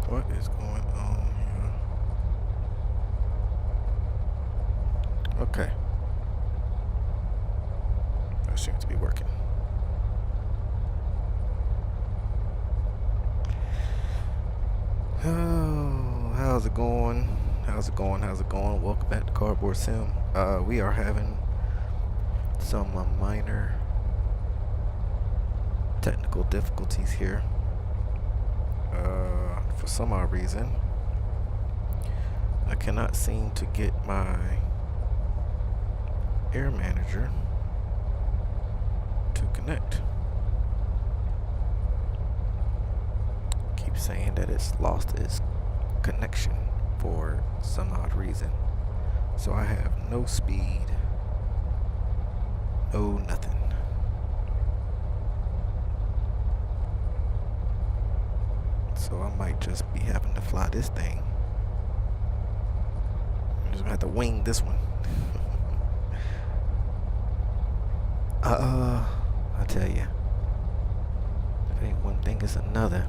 What is going on here? Okay. That seems to be working. Oh, how's it going? How's it going? How's it going? Welcome back to CardboardSim. We are having some minor technical difficulties here. For some odd reason, I cannot seem to get my Air Manager to connect. Keep saying that it's lost its connection for some odd reason. So I have no speed, no nothing. So I might just be having to fly this thing. I'm just gonna have to wing this one. I tell you, if ain't one thing, it's another.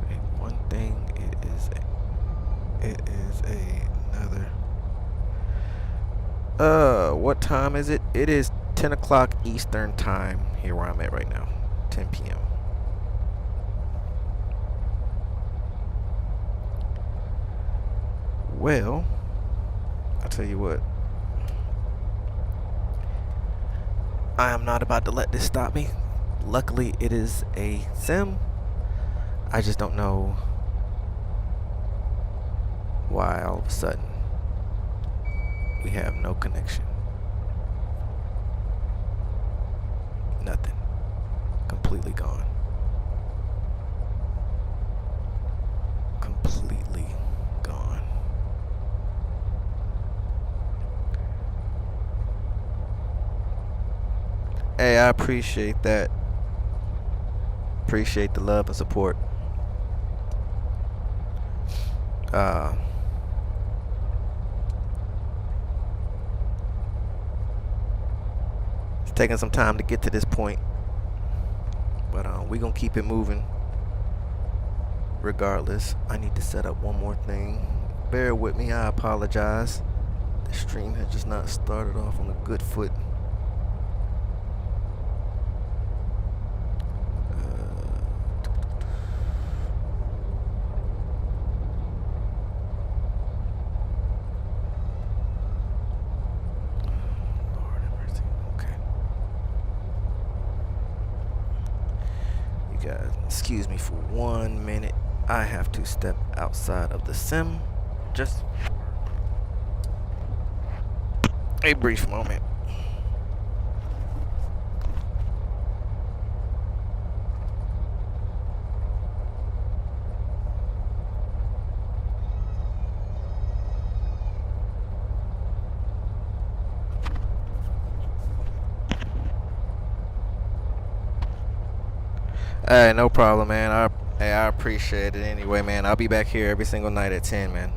If ain't one thing, it is another. What time is it? It is 10 o'clock Eastern time here where I'm at right now. 10 p.m. Well, I'll tell you what. I am not about to let this stop me. Luckily, it is a sim. I just don't know why all of a sudden we have no connection. Nothing. Completely gone. Completely gone. Hey, I appreciate that. Appreciate the love and support. It's taking some time to get to this point, but we're gonna keep it moving regardless. I need to set up one more thing. Bear with me, I apologize. The stream had just not started off on a good foot. Excuse me for 1 minute. I have to step outside of the sim. Just a brief moment. Hey, no problem, man. I appreciate it anyway, man. I'll be back here every single night at 10, man.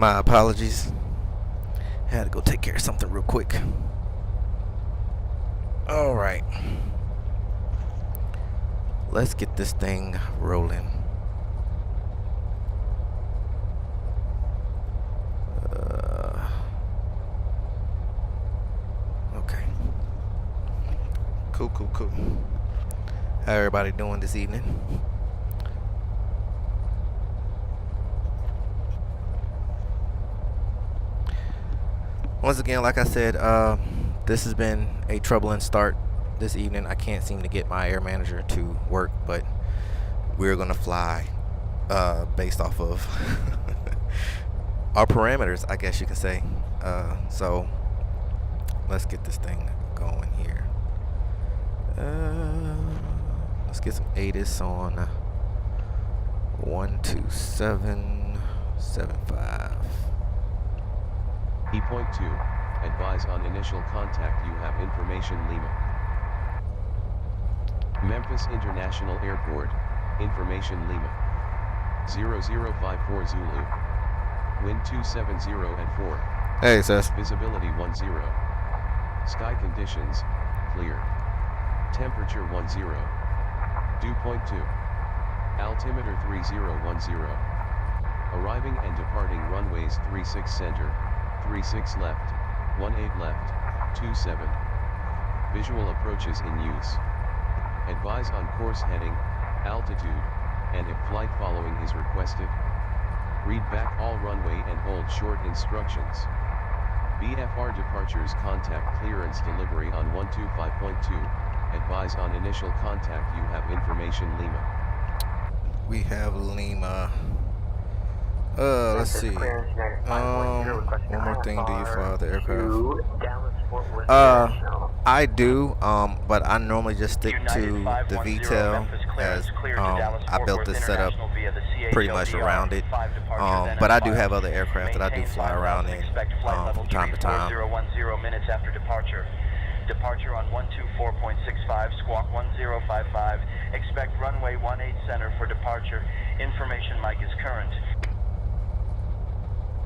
My apologies. Had to go take care of something real quick. All right. Let's get this thing rolling. Okay. Cool. How everybody doing this evening? Once again, like I said, this has been a troubling start this evening. I can't seem to get my air manager to work, but we're gonna fly based off of our parameters, I guess you can say. So let's get this thing going here. Let's get some ATIS on 12775. E.2, advise on initial contact you have information Lima. Memphis International Airport, information Lima. 0054 Zulu. Wind 270 at 4. Hey, sis. Visibility 10. Sky conditions, clear. Temperature 10. Dew point 2. Altimeter 3010. Arriving and departing runways 36 center. 36 left, 18 left, 27. Visual approaches in use. Advise on course heading, altitude, and if flight following is requested. Read back all runway and hold short instructions. VFR departures contact clearance delivery on 125.2. Advise on initial contact you have information Lima. We have Lima. Let's see. One more thing, do you fly the aircraft? I do, but I normally just stick to the VTEL as I built this setup pretty much around it. But I do have other aircraft that I do fly around in from time to time. 10 minutes after departure. Departure on 124.65, squawk 1055. Expect runway 18 center for departure. Information mic is current.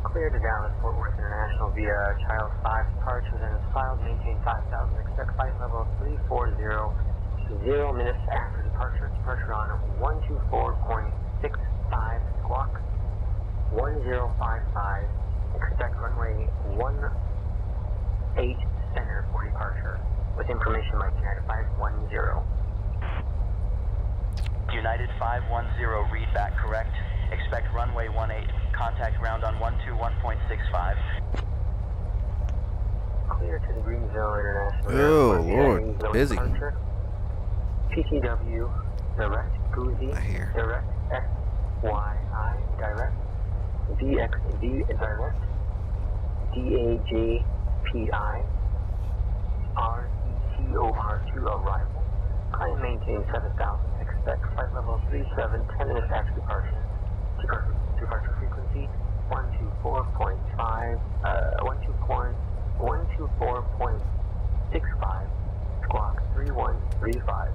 Clear to Dallas Fort Worth International via Child 5 departure within the files, maintain 5,000, expect flight level 340, 0 minutes after departure, departure on 124.65, squawk 1055, expect runway 18 center for departure, with information like United 510. United 510, read back correct. Expect runway 18, contact ground on 121.65. Clear to the Green Zone International. Oh, Lord, busy. Departure. PTW, direct, Goosey, direct, XYI, direct, VXV, direct, DAJPI, RETOR2, arrival. Climb maintain 7,000, expect flight level 37, 10 minutes after departure. Departure frequency 124.5, 124.65, squawk 3135.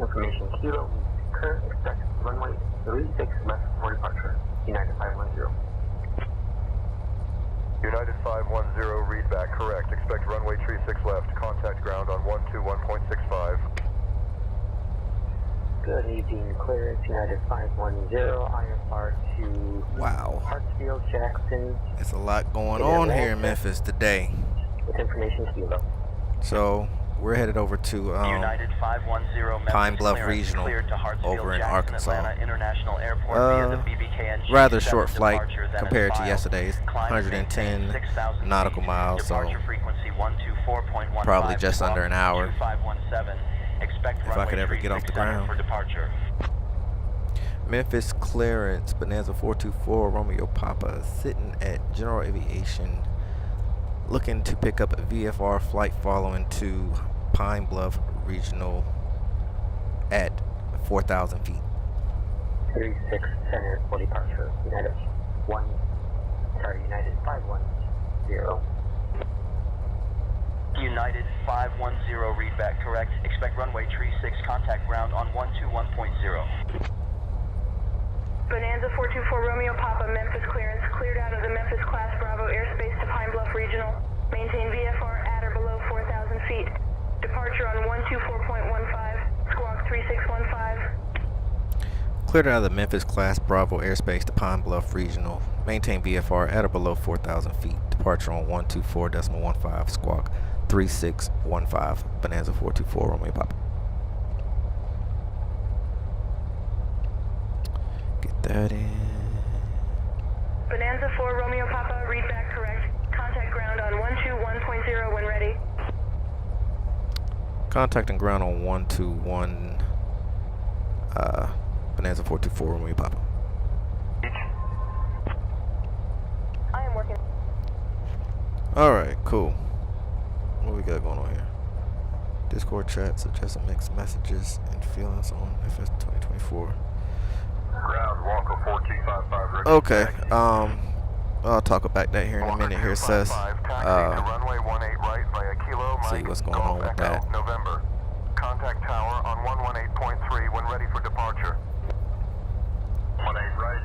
Information kilo, current expect runway 36 left for departure. United 510. United 510, read back correct. Expect runway 36 left. Contact ground on 121.65. Good evening, clearance, United 510, IFR to Hartsfield, Jackson. There's a lot going on here in Memphis today. With information kilo. So we're headed over to United 510, Pine Bluff Regional over in Arkansas. Rather short flight compared to yesterday's, 110 nautical miles, so probably just under an hour. If I could ever get off the ground. Memphis clearance, Bonanza 424, Romeo Papa, sitting at General Aviation, looking to pick up a VFR flight following to Pine Bluff Regional at 4,000 feet. 36 center for departure. United 510. United 510, read back correct. Expect runway 36, contact ground on 121.0. Bonanza 424 Romeo Papa, Memphis clearance, cleared out of the Memphis class Bravo airspace to Pine Bluff Regional. Maintain VFR at or below 4,000 feet. Departure on 124.15, squawk 3615. Cleared out of the Memphis class Bravo airspace to Pine Bluff Regional. Maintain VFR at or below 4,000 feet. Departure on 124.15, squawk 3615. Bonanza 424 Romeo Papa. Get that in. Bonanza 4 Romeo Papa, read back correct. Contact ground on 121.0 when ready. Contacting ground on 121. Bonanza 424 Romeo Papa. I am working. Alright, cool. What we got going on here? Discord chat suggesting mixed messages and feelings on FS2024. Ground, Wonka 4255, ready. Okay, I'll talk about that here in a minute here, sis. runway 18 right via Kilo, see Mike, what's going Golf on with Echo, that. November. Contact tower on 118.3 when ready for departure. 18 right,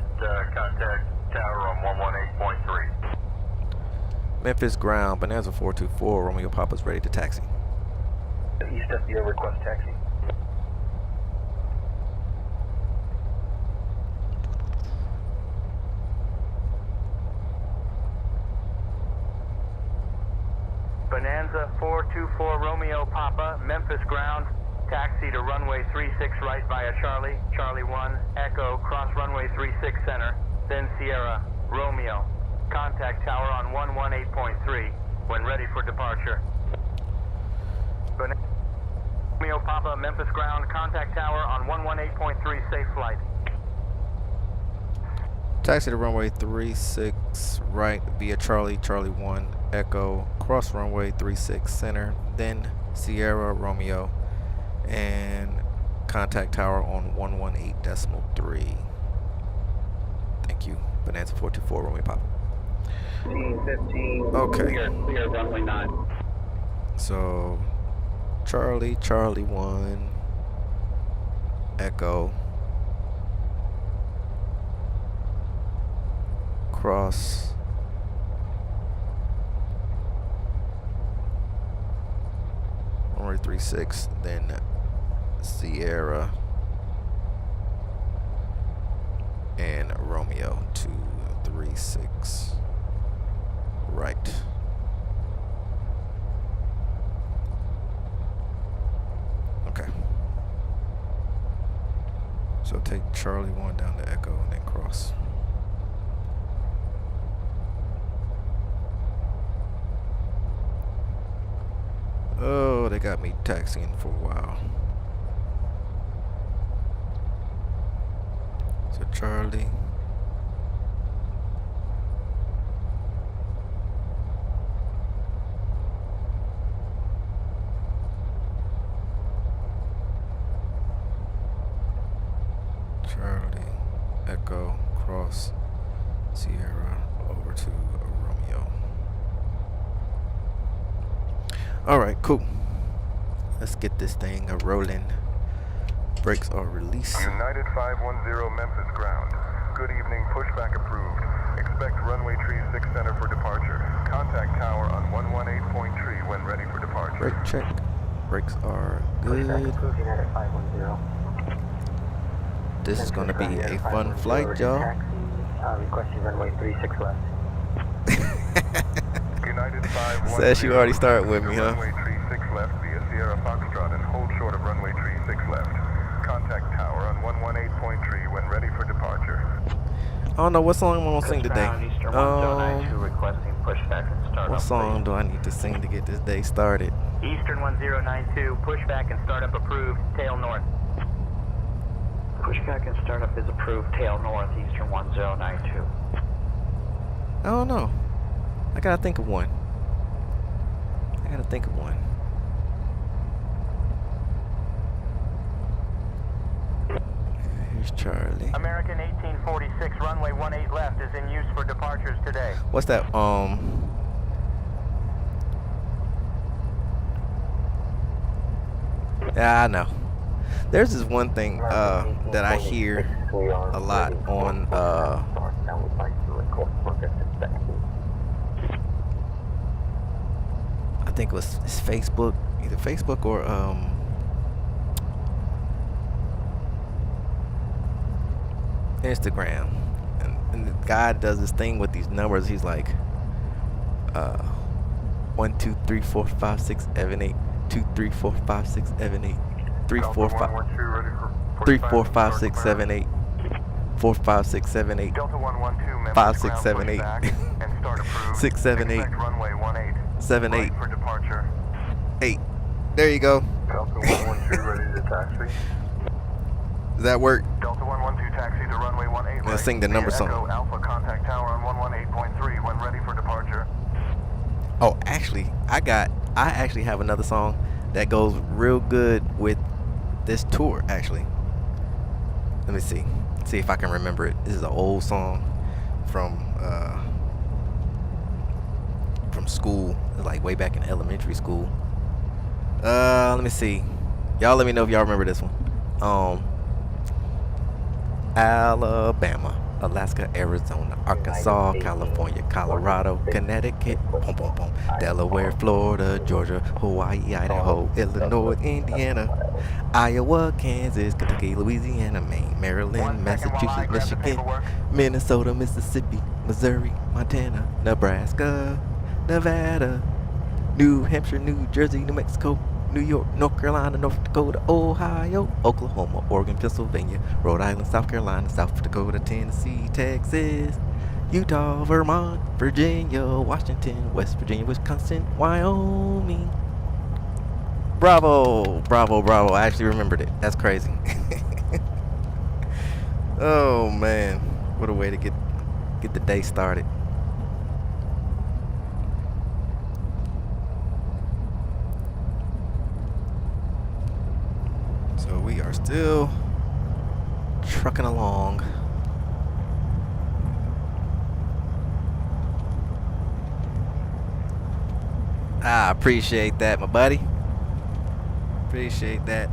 contact tower on 118.3. Memphis ground, Bonanza 424, Romeo Papa's ready to taxi. East FBO request taxi. Bonanza 424 Romeo Papa, Memphis ground, taxi to runway 36 right via Charlie, Charlie 1, Echo, cross runway 36 center, then Sierra, Romeo. Contact tower on 118.3 when ready for departure. Romeo Papa, Memphis ground, contact tower on 118.3, safe flight. Taxi to runway 36 right via Charlie, Charlie 1, Echo, cross runway 36 center, then Sierra, Romeo, and contact tower on 118.3. Thank you. Bonanza 424, Romeo Papa. 15. Okay. Clear runway 9. So, Charlie, Charlie 1, Echo, cross runway 36, then Sierra and Romeo 236 right. Okay. So take Charlie 1 down to Echo and then cross. Oh, they got me taxiing for a while. So Charlie. Charlie, Echo, cross, Sierra, over to Romeo. Alright, cool. Let's get this thing rolling. Brakes are released. United 510 Memphis ground. Good evening, pushback approved. Expect runway 36 center for departure. Contact tower on 118.3 when ready for departure. Brake check. Brakes are good. Pushback approved, United 510. This is going to be a fun flight, y'all. Requesting runway 36 left. United 510. Says you already started with me, huh? Runway 36 left via Sierra Foxtrot and hold short of runway 36 left. Contact tower on 118.3 when ready for departure. I don't know what song I'm going to sing today. Requesting pushback and start What song do I need to sing to get this day started? Eastern 1092, pushback and startup approved, tail north. Pushback and startup is approved, tail north, Eastern 1092. I don't know. I gotta think of one. Here's Charlie. American 1846, runway 18 left is in use for departures today. What's that? Yeah, I know. There's this one thing that I hear a lot on I think it's Facebook, either Facebook or Instagram, and the guy does this thing with these numbers. He's like 1 2 3 4 5 6 7 8 2 3 4 5 6 7 8 3 4 5 3 4 5 6 7 8 4 5 6 7 8 5 6 7 8 6 7 8 7 8 8. There you go. Delta 112 ready to taxi. Does that work? Delta 112 taxi to runway 18. Let's sing the number song. Echo Alpha contact tower on 118.3 when ready for departure. Oh, actually, I actually have another song that goes real good with this tour, actually. Let me see if I can remember it. This is an old song from school, like way back in elementary school. Let me see. Y'all let me know if y'all remember this one. Alabama, Alaska, Arizona, Arkansas, California, Colorado, Connecticut, boom, boom, boom, Delaware, Florida, Georgia, Hawaii, Idaho, Illinois, Indiana, Iowa, Kansas, Kentucky, Louisiana, Maine, Maryland, Massachusetts, Michigan, Minnesota, Mississippi, Missouri, Montana, Nebraska, Nevada, New Hampshire, New Jersey, New Mexico, New York, North Carolina, North Dakota, Ohio, Oklahoma, Oregon, Pennsylvania, Rhode Island, South Carolina, South Dakota, Tennessee, Texas, Utah, Vermont, Virginia, Washington, West Virginia, Wisconsin, Wyoming. Bravo, bravo, bravo. I actually remembered it. That's crazy. Oh man, what a way to get the day started. So we are still trucking along. I appreciate that, my buddy. Appreciate that.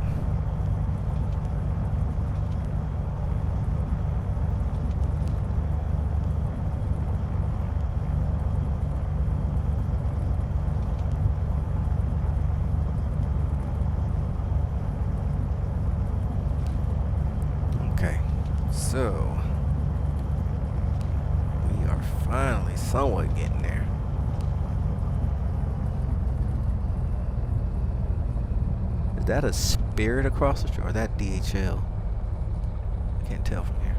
So, we are finally somewhat getting there. Is that a Spirit across the street or that DHL? I can't tell from here.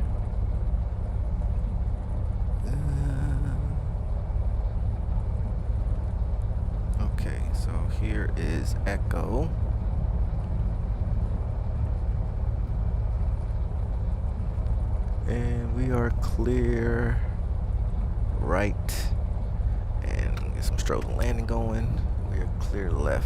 Okay, so here is Echo. And we are clear right, and get some stroke landing going. We are clear left.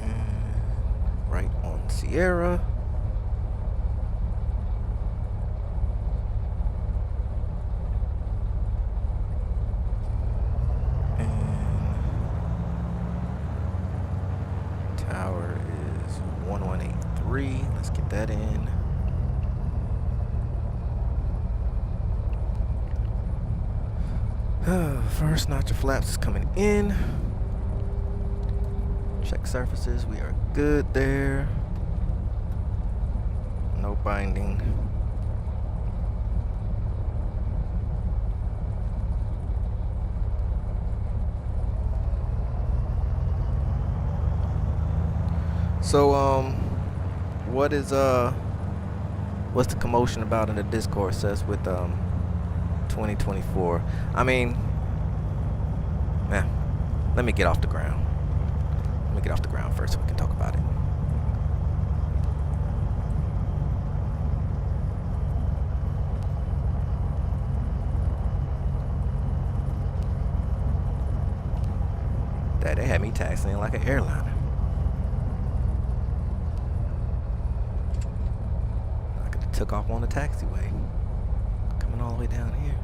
And right on Sierra. Let's get that in. First notch of flaps is coming in. Check surfaces, we are good there. No binding. So what's the commotion about in the Discord says with 2024? I mean, let me get off the ground. Let me get off the ground first so we can talk about it. That they had me taxiing like an airliner. took off on the taxiway. Coming all the way down here.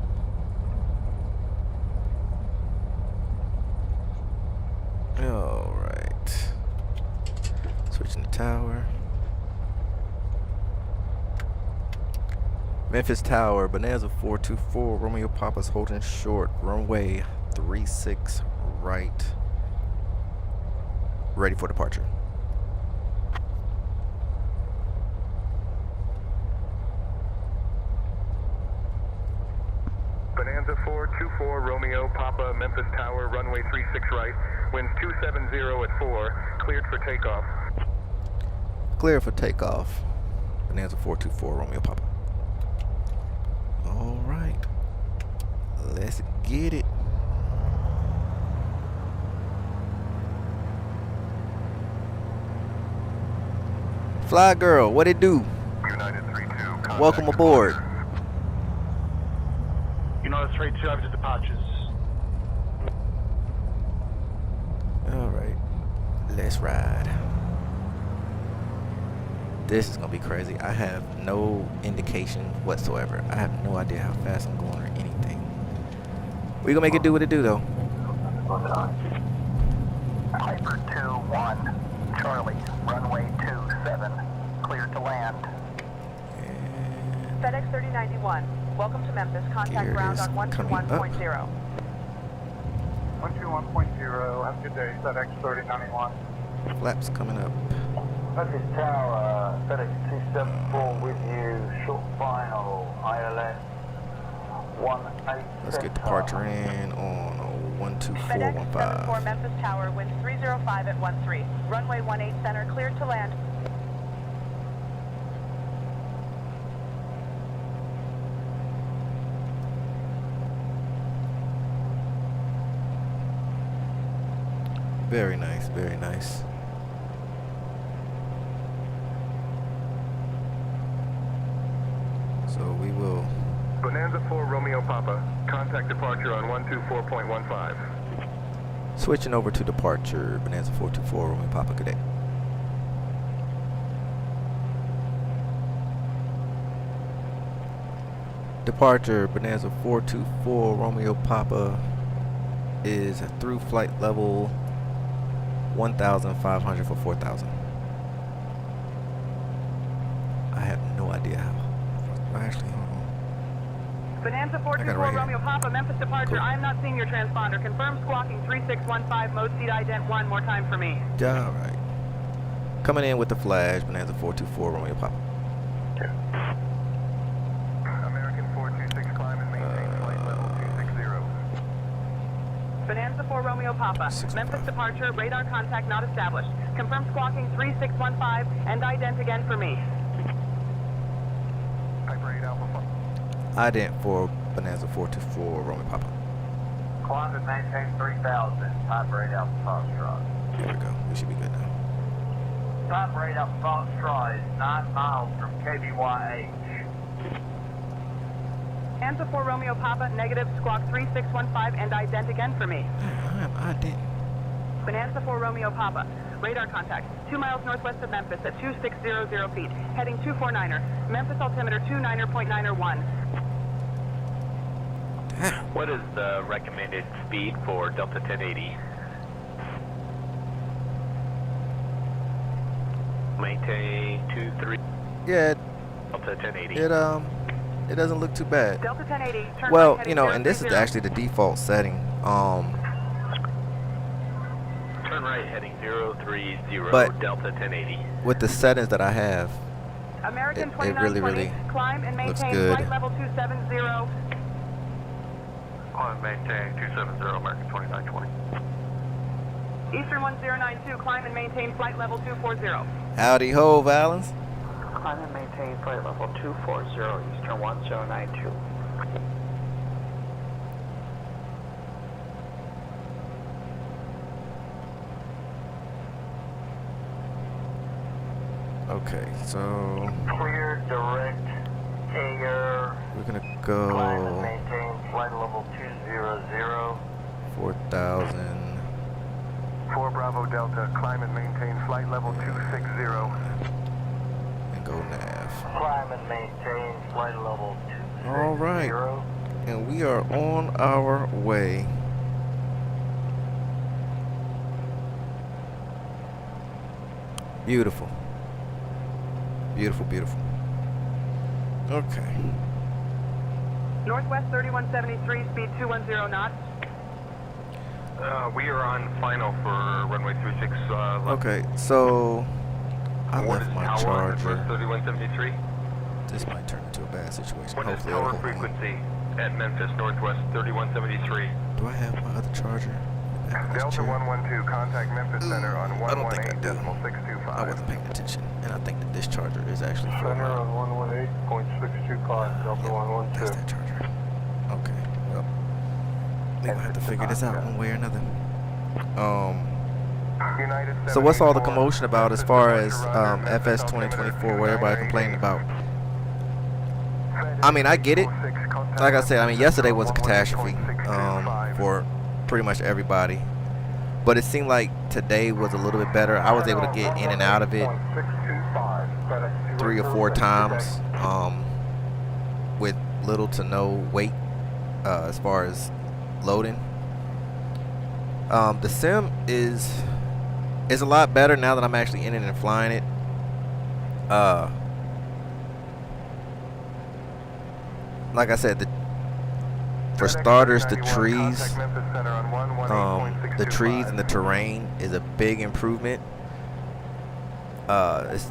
Alright. Switching the tower. Memphis Tower, Bonanza 424, Romeo Papa's holding short, runway 36 right. Ready for departure. Bonanza 424, Romeo Papa, Memphis Tower, runway 36 right, winds 270 at 4, cleared for takeoff. Clear for takeoff. Bonanza 424, Romeo Papa. All right, let's get it. Fly girl, what it do? United 32, Welcome aboard. United 32, over to departures. All right, let's ride. This is gonna be crazy. I have no indication whatsoever. I have no idea how fast I'm going or anything. We gonna make it do what it do though. Piper 2-1, Charlie, runway 27, cleared to land. And FedEx 3091, welcome to Memphis. Here Contact it ground is, on coming up. 121.0. 121.0, have a good day, FedEx 3091. flaps coming up. Memphis Tower, FedEx 274 with you, short final, ILS 18. Let's get departure in on FedEx 74 12415. Memphis Tower, winds 305 at 13. Runway 18 center, cleared to land. Very nice, very nice. So we will Bonanza 4, Romeo Papa, contact departure on 124.15. switching over to departure. Bonanza 424, Romeo Papa Cadet. Departure, Bonanza 424, Romeo Papa is through flight level 1,500 for 4,000. I have no idea how. Actually, hold on. Bonanza I got it 424 right here. Romeo Papa, Memphis departure. Cool. I am not seeing your transponder. Confirm squawking 3615, mode seat ident 1. More time for me. All right. Coming in with the flash, Bonanza 424, Romeo Papa. American 426, climb and maintain flight level 260. Bonanza 4 Romeo Papa, 615. Memphis departure. Radar contact not established. Confirm squawking 3615 and ident again for me. Piper 8 Alpha 5. Ident for Bonanza 424, Romeo Papa. Climb and maintain 3000, Piper 8 Alpha Foxtrot. There we go. We should be good now. Piper 8 Alpha Foxtrot is 9 miles from KBYH. Bonanza 4 Romeo Papa, negative, squawk 3615 and ident again for me. I am ident. Bonanza 4 Romeo Papa, radar contact 2 miles northwest of Memphis at 2600 feet, heading 249er, Memphis altimeter 29er.901. What is the recommended speed for Delta 1080? Maintain 23 Yeah, Delta 1080. it doesn't look too bad. Delta 1080, turn Well, right, you know, and this is 030. actually the default setting. Turn right heading 030 But- Delta 1080. With the settings that I have, American it really, 2920, climb and looks maintain good. flight level 270. On maintain 270, American 2920. Eastern 1092, climb and maintain flight level 240. howdy ho, Valens. Climb and maintain flight level 240, Eastern 1092. Okay, so Clear, direct, air, we're gonna climb and go maintain flight level 200. 4,000. 4 Bravo Delta, climb and maintain flight level 260. And go nav. Climb and maintain flight level 260. All right, and we are on our way. Beautiful. Beautiful, beautiful. Okay. Northwest 3173, speed 210 knots. We are on final for runway 36 left. Okay, so I left my charger. 3173. This might turn into a bad situation. What is Hopefully it'll tower hold on. frequency at Memphis Northwest 3173? Do I have my other charger? Delta 112, contact Memphis Center on I don't think I do. 118.625. I wasn't paying attention, and I think that this charger is actually for Center on 118.625, Delta That's 112. that charger. Okay, well, we're gonna have to figure this out one way or another. So what's all the commotion about as far as FS2024, what everybody complaining about? I mean, I get it. Like I said, I mean, yesterday was a catastrophe for pretty much everybody. But it seemed like today was a little bit better. I was able to get in and out of it 3 or 4 times with little to no wait as far as loading. The sim is a lot better now that I'm actually in it and flying it. Like I said, for starters, the trees and the terrain is a big improvement. It's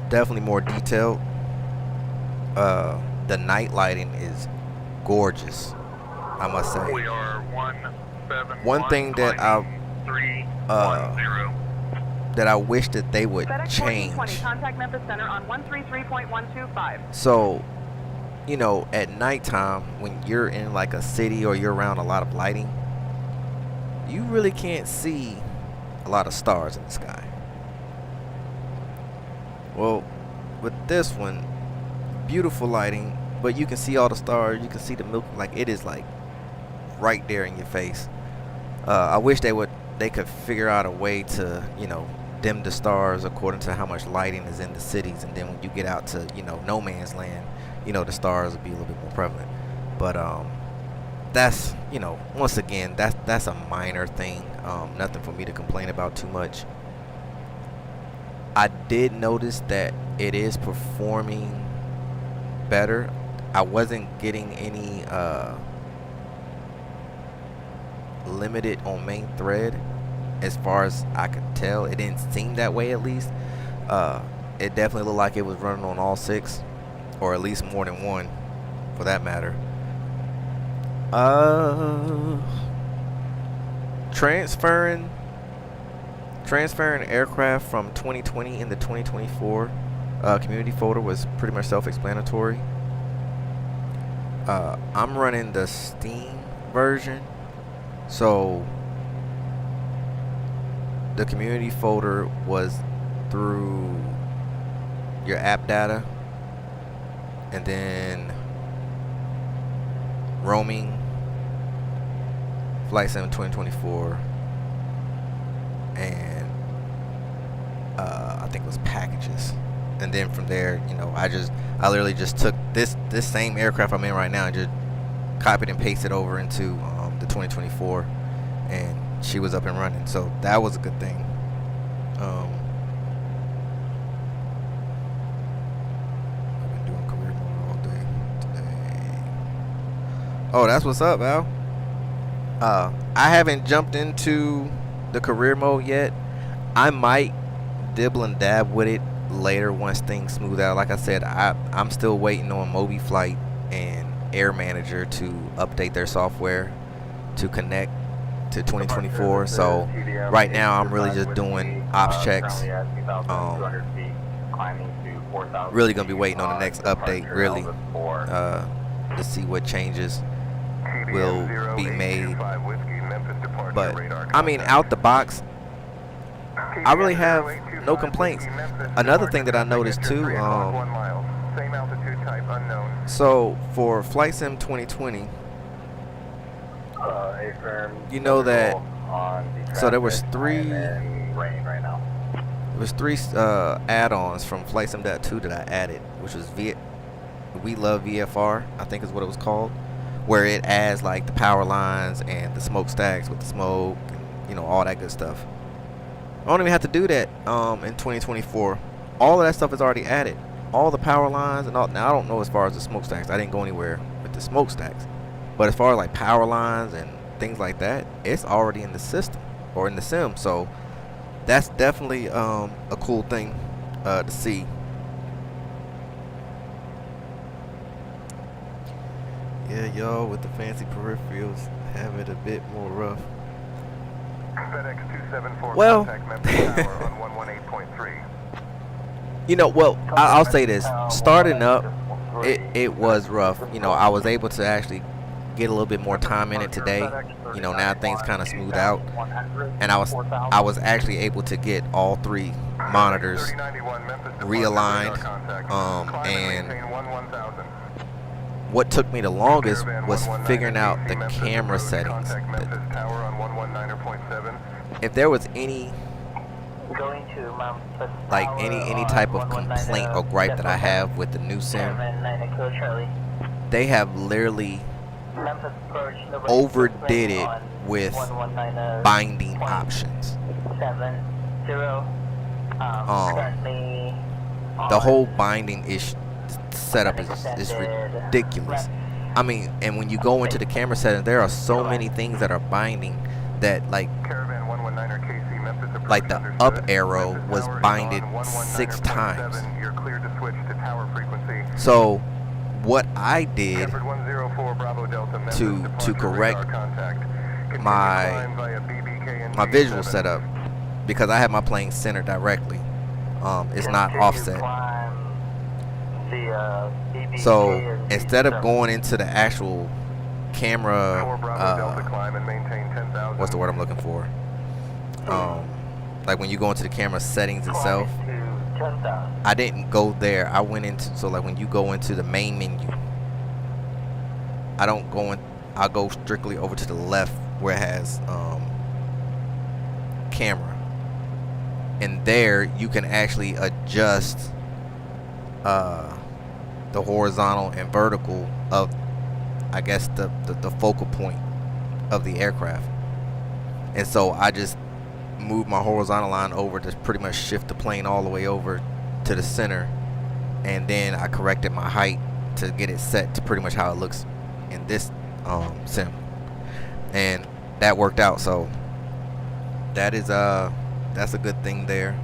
definitely more detailed. The night lighting is gorgeous, I must say. We are One thing that I wish that they would change. Contact Memphis Center on 133.125. So, you know, at nighttime when you're in like a city or you're around a lot of lighting, you really can't see a lot of stars in the sky. Well, with this one, beautiful lighting, but you can see all the stars. You can see the milk, like it is like right there in your face. I wish they could figure out a way to, you know, dim the stars according to how much lighting is in the cities, and then when you get out to, you know, no man's land, you know, the stars will be a little bit more prevalent. But that's, you know, once again, that's a minor thing. Nothing for me to complain about too much. I did notice that it is performing better. I wasn't getting any limited on main thread as far as I could tell. It didn't seem that way, at least. It definitely looked like it was running on all 6, or at least more than one for that matter. Transferring aircraft from 2020 into 2024 community folder was pretty much self-explanatory. I'm running the Steam version, so the community folder was through your app data, and then roaming, Flight Sim 2024, and I think it was packages. And then from there, you know, I literally just took this same aircraft I'm in right now and just copied and pasted over into the 2024, and she was up and running. So that was a good thing. I've been doing career mode all day today. Oh, that's what's up, Al. I haven't jumped into the career mode yet. I might dibble and dab with it later once things smooth out. Like I said, I'm still waiting on mobiflight and Air Manager to update their software to connect to 2024. So right now I'm really just doing ops checks. Really gonna be waiting on the next update, really, to see what changes will be made. But I mean, out the box, I really have no complaints. Another thing that I noticed too, so for Flight Sim 2020, You know that, so there was 3 was 3 add-ons from flightsim.2 that I added, which was We Love VFR, I think is what it was called, where it adds like the power lines and the smokestacks with the smoke, and, you know, all that good stuff. I don't even have to do that in 2024. All of that stuff is already added. All the power lines and all. Now I don't know as far as the smokestacks. I didn't go anywhere with the smokestacks, but as far as like power lines and things like that, it's already in the system or in the sim. So that's definitely a cool thing to see. Yeah, y'all with the fancy peripherals have it a bit more rough. FedEx 274 Well, contact Memphis Tower on 118.3. You know, well, I'll say this. Starting up, it was rough. You know, I was able to actually get a little bit more time in it today. You know, now things kind of smooth out, and I was actually able to get all 3 monitors realigned. And what took me the longest was figuring out the camera settings. If there was any like any type of complaint or gripe that I have with the new sim, they have literally overdid it with binding options. The whole binding setup is ridiculous. I mean, and when you go into the camera settings, there are so many things that are binding that like the up arrow was binded 6 times. So what I did to correct my visual setup, because I have my plane centered directly, it's not offset. So instead of going into the actual camera, what's the word I'm looking for? Like when you go into the camera settings itself, I didn't go there. I went into, so like when you go into the main menu, I don't go in. I'll go strictly over to the left where it has camera, and there you can actually adjust the horizontal and vertical of, I guess, the focal point of the aircraft. And so I just moved my horizontal line over to pretty much shift the plane all the way over to the center, and then I corrected my height to get it set to pretty much how it looks in this sim, and that worked out. So that is that's a good thing there.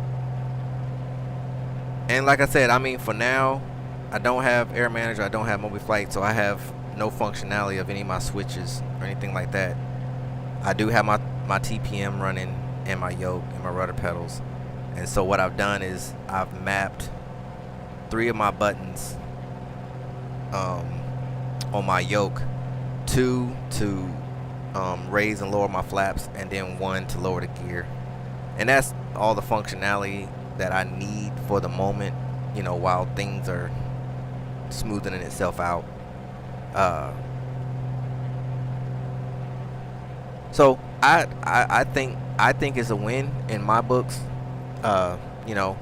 And like I said, I mean, for now I don't have Air Manager, I don't have mobiflight, so I have no functionality of any of my switches or anything like that. I do have my TPM running and my yoke and my rudder pedals, and so what I've done is I've mapped 3 of my buttons on my yoke, 2 to raise and lower my flaps, and then 1 to lower the gear. And that's all the functionality that I need for the moment, you know, while things are smoothing itself out. So I think it's a win in my books. You know,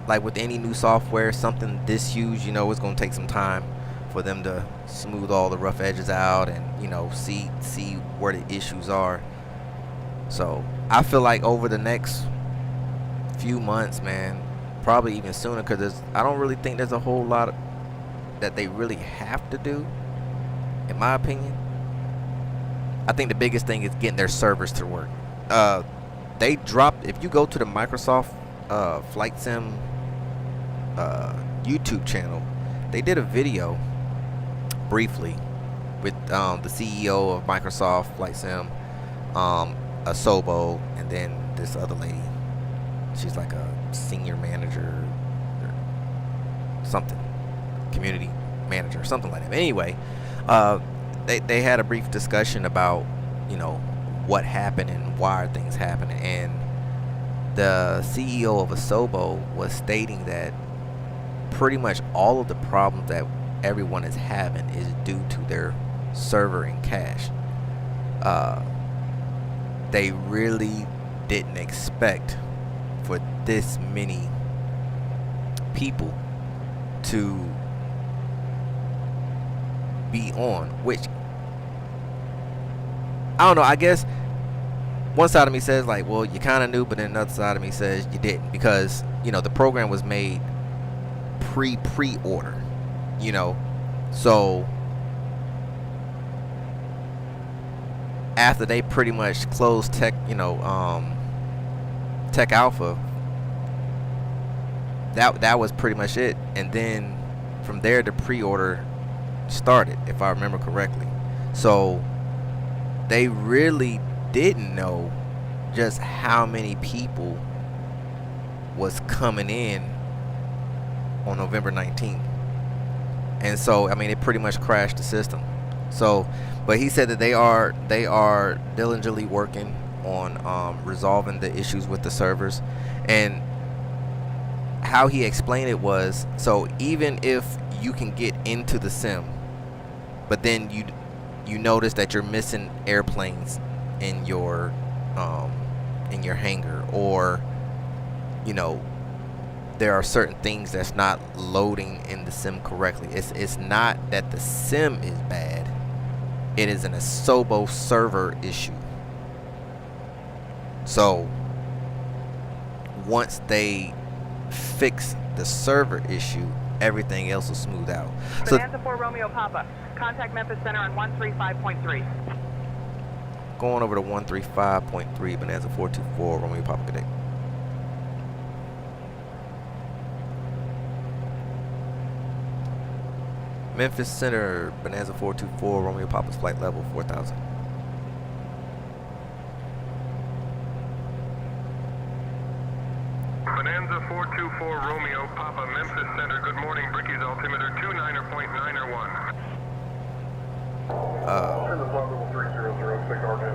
like with any new software, something this huge, you know, it's gonna take some time for them to smooth all the rough edges out and, you know, see where the issues are. So I feel like over the next few months, man, probably even sooner, because I don't really think there's a whole lot that they really have to do, in my opinion. I think the biggest thing is getting their servers to work. They dropped, if you go to the Microsoft Flight Sim YouTube channel, they did a video briefly with the CEO of Microsoft Flight Sim, Asobo, and then this other lady. She's like a senior manager or something, community manager or something like that. But anyway, they had a brief discussion about, you know, what happened and why are things happening, and the CEO of Asobo was stating that pretty much all of the problems that everyone is having is due to their server and cache. They really didn't expect for this many people to be on, which I don't know. I guess one side of me says like, well, you kind of knew, but then another side of me says you didn't, because the program was made pre-order, so after they pretty much closed Tech Alpha, that was pretty much it, and then from there the pre-order started, if I remember correctly. So they really didn't know just how many people was coming in on November 19th, and so I mean it pretty much crashed the system. So, but he said that they are diligently working on resolving the issues with the servers, and how he explained it was, so even if you can get into the sim, but then you notice that you're missing airplanes in your hangar, or there are certain things that's not loading in the sim correctly. It's not that the sim is bad, it is an Asobo server issue. So once they fix the server issue, everything else will smooth out. So Bonanza 4 Romeo Papa, contact Memphis Center on 135.3. going over to 135.3, Bonanza 424 Romeo Papa, good day. Memphis Center, Bonanza 424 Romeo Papa's flight level 4000. Bonanza 424 Romeo Papa, Memphis Center. Good morning. Bricky's altimeter 29.901.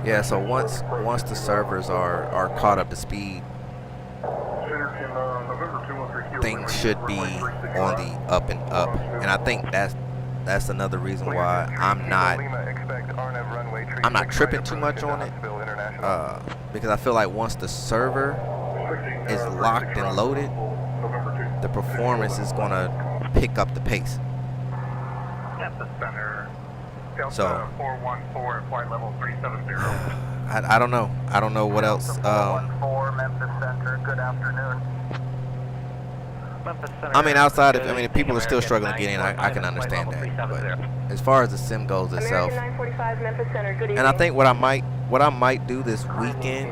Yeah, so once the servers are caught up to speed, things should be on the up and up, and I think that's another reason why I'm not tripping too much on it, because I feel like once the server is locked and loaded, the performance is gonna pick up the pace. So 414 flight level 370. I don't know. I don't know what else. 414 Memphis Center. Good afternoon. I mean, outside of, if people are still struggling to get in, I can understand that. But as far as the sim goes itself, American 945 Memphis Center. Good evening. and I think what I might do this weekend,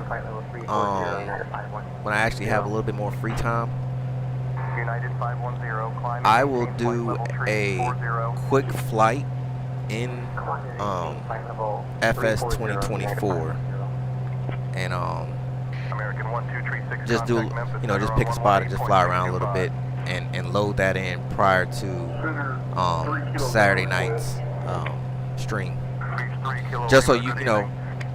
when I actually have a little bit more free time, United 510, climb I will do a quick flight in FS 2024, and American 1236, just do, just pick a spot and just fly around a little bit and load that in prior to Saturday night's stream, just so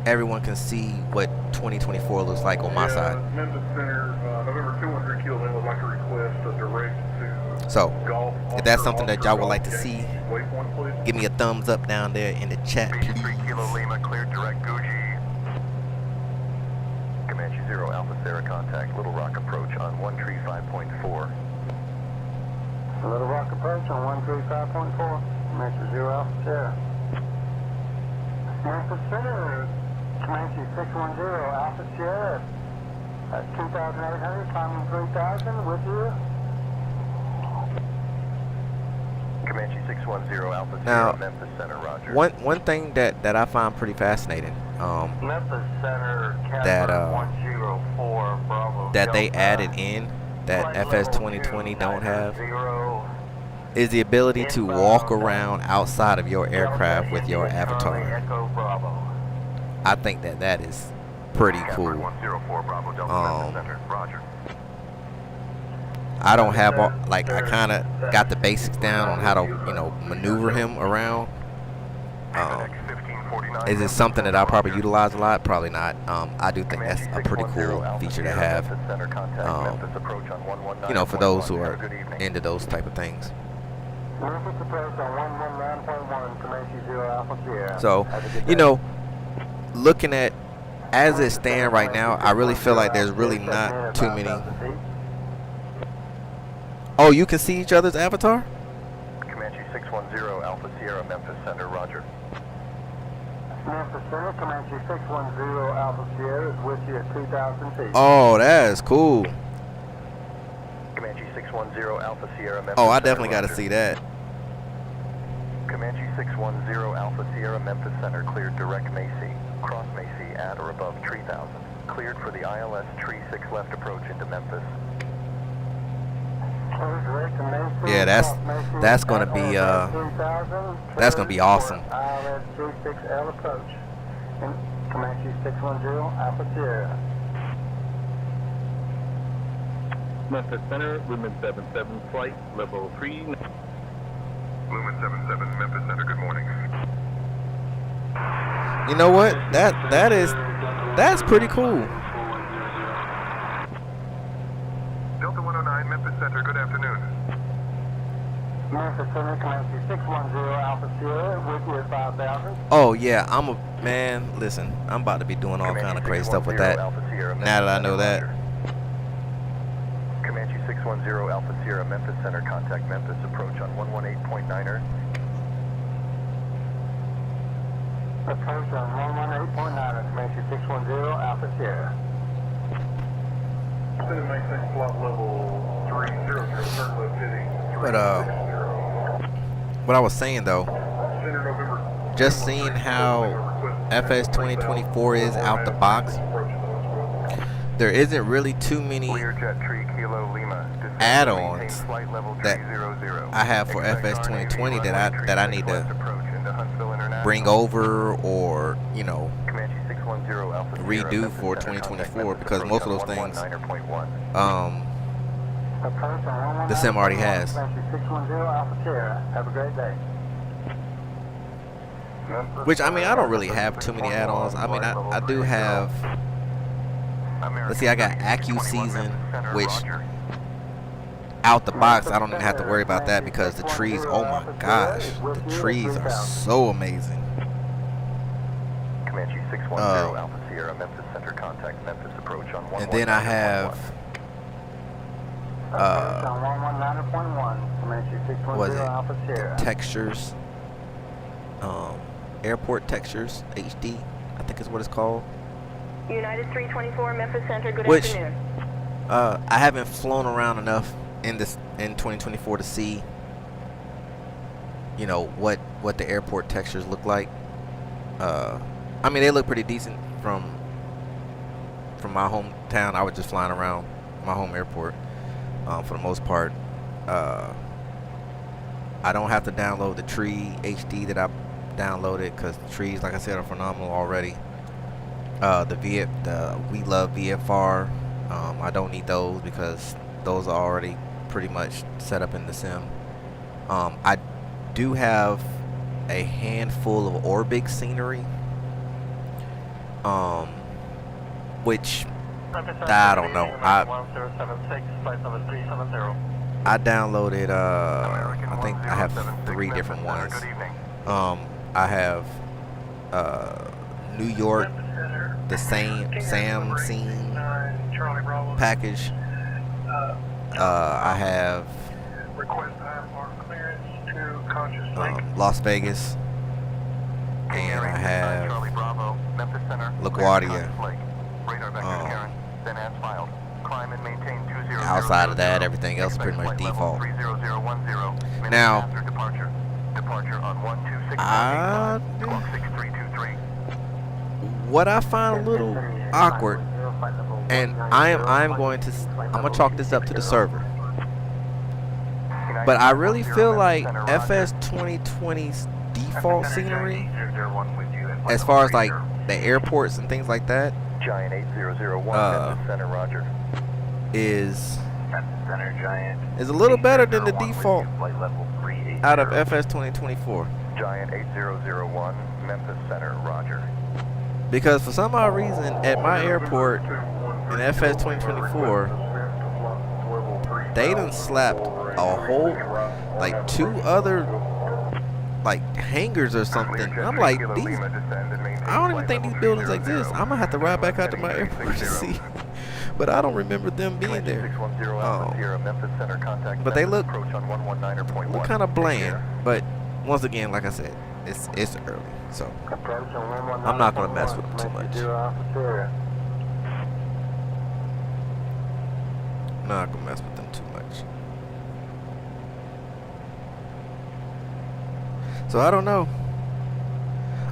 everyone can see what 2024 looks like on my side. Memphis Center, November 200 kilo, would like to request a direct to So if that's something that y'all would like to see, give me a thumbs up down there in the chat, please. 3 Kilo Lima, cleared direct Gucci. Comanche 0 Alpha Sierra contact, Little Rock approach on 135.4. Little Rock approach on 135.4. Comanche 0 Alpha Sierra. Memphis Center, Comanche 610 Alpha Sierra. That's 2,800, climbing 3,000 with you. Comanche 610 Alpha Now, Sierra, Memphis Center, roger. one thing that I find pretty fascinating, Memphis Center, that 104 Bravo. that they added in that FS 2020 don't have, is the ability to walk around outside of your aircraft with your avatar. I think that is pretty cool. 104 Bravo Delta, Memphis Center, roger. I don't have all, I kind of got the basics down on how to maneuver him around. Is it something that I'll probably utilize a lot? Probably not. I do think that's a pretty cool feature to have, for those who are into those type of things. So, looking at as it stands right now, I really feel like there's really not too many. Oh, you can see each other's avatar? Comanche 610 Alpha Sierra Memphis Center, roger. Memphis Center, Comanche 610 Alpha Sierra is with you at 2,000 feet. Oh, that's cool. Comanche 610 Alpha Sierra Memphis Oh, I Center, definitely got to roger. see that. Comanche 610 Alpha Sierra Memphis Center cleared direct Macy. Cross Macy at or above 3,000. Cleared for the ILS Tree 6 left approach into Memphis. Yeah, that's gonna be awesome. ILS Tree 6L approach. Comanche 610 Alpha Sierra. Memphis Center, Lumen 77 flight, level 3. Lumen 77, Memphis Center, good morning. You know what? That's pretty cool. Delta 109, Memphis Center, good afternoon. Memphis Center, Comanche 610 Alpha Sierra with you at 5,000. Oh yeah, listen, I'm about to be doing all kind of crazy stuff with that. Now that I know that. Comanche 610 Alpha Sierra Memphis Center, contact Memphis approach on 118.9er. Approach on 118.9er, Comanche 610 Alpha Sierra. Maintain flight level 300, turn left heading. But what I was saying though, just seeing how FS2024 is out the box, there isn't really too many add-ons that I have for FS2020 that I need to bring over or, you know, redo for 2024, because most of those things the sim already has. Have a great day. Which, I mean, I don't really have too many add-ons. I mean, I do have, let's see, I got Accuseason, which out the box I don't even have to worry about that, because the trees, oh my gosh, the trees are so amazing. Comanche 610 Alpha Sierra Memphis Center, contact Memphis approach on 119.1. And then I have was it textures, airport textures HD, I think is what it's called. United 324 Memphis Center, good Which, afternoon. I haven't flown around enough in 2024 to see, you know, what the airport textures look like. I mean, they look pretty decent from my hometown. I was just flying around my home airport for the most part. I don't have to download the tree HD that I downloaded, because the trees, like I said, are phenomenal already. The We Love VFR, I don't need those because those are already pretty much set up in the sim. I do have a handful of Orbix scenery, which I don't know. I downloaded, I think I have 3 different ones. I have New York, the Sam scene package. I have Las Vegas, and I have LaGuardia. Outside of that, everything else is pretty much default. Now, what I find a little awkward, and I'm gonna chalk this up to the server, but I really feel like FS2020's default scenery, as far as like the airports and things like that, Giant 8001 Center, roger. is a little better than the default out of FS2024. Giant 8001 Memphis Center, roger. Because for some odd reason, at my airport in FS2024, they done slapped a whole, like 2 other like hangars or something. I'm like, these, I don't even think these buildings exist. I'm gonna have to ride back out to my airport to see. But I don't remember them being there. But they look kind of bland. But once again, like I said, it's early, so I'm not gonna mess with them too much. Not gonna mess with them too much. So I don't know.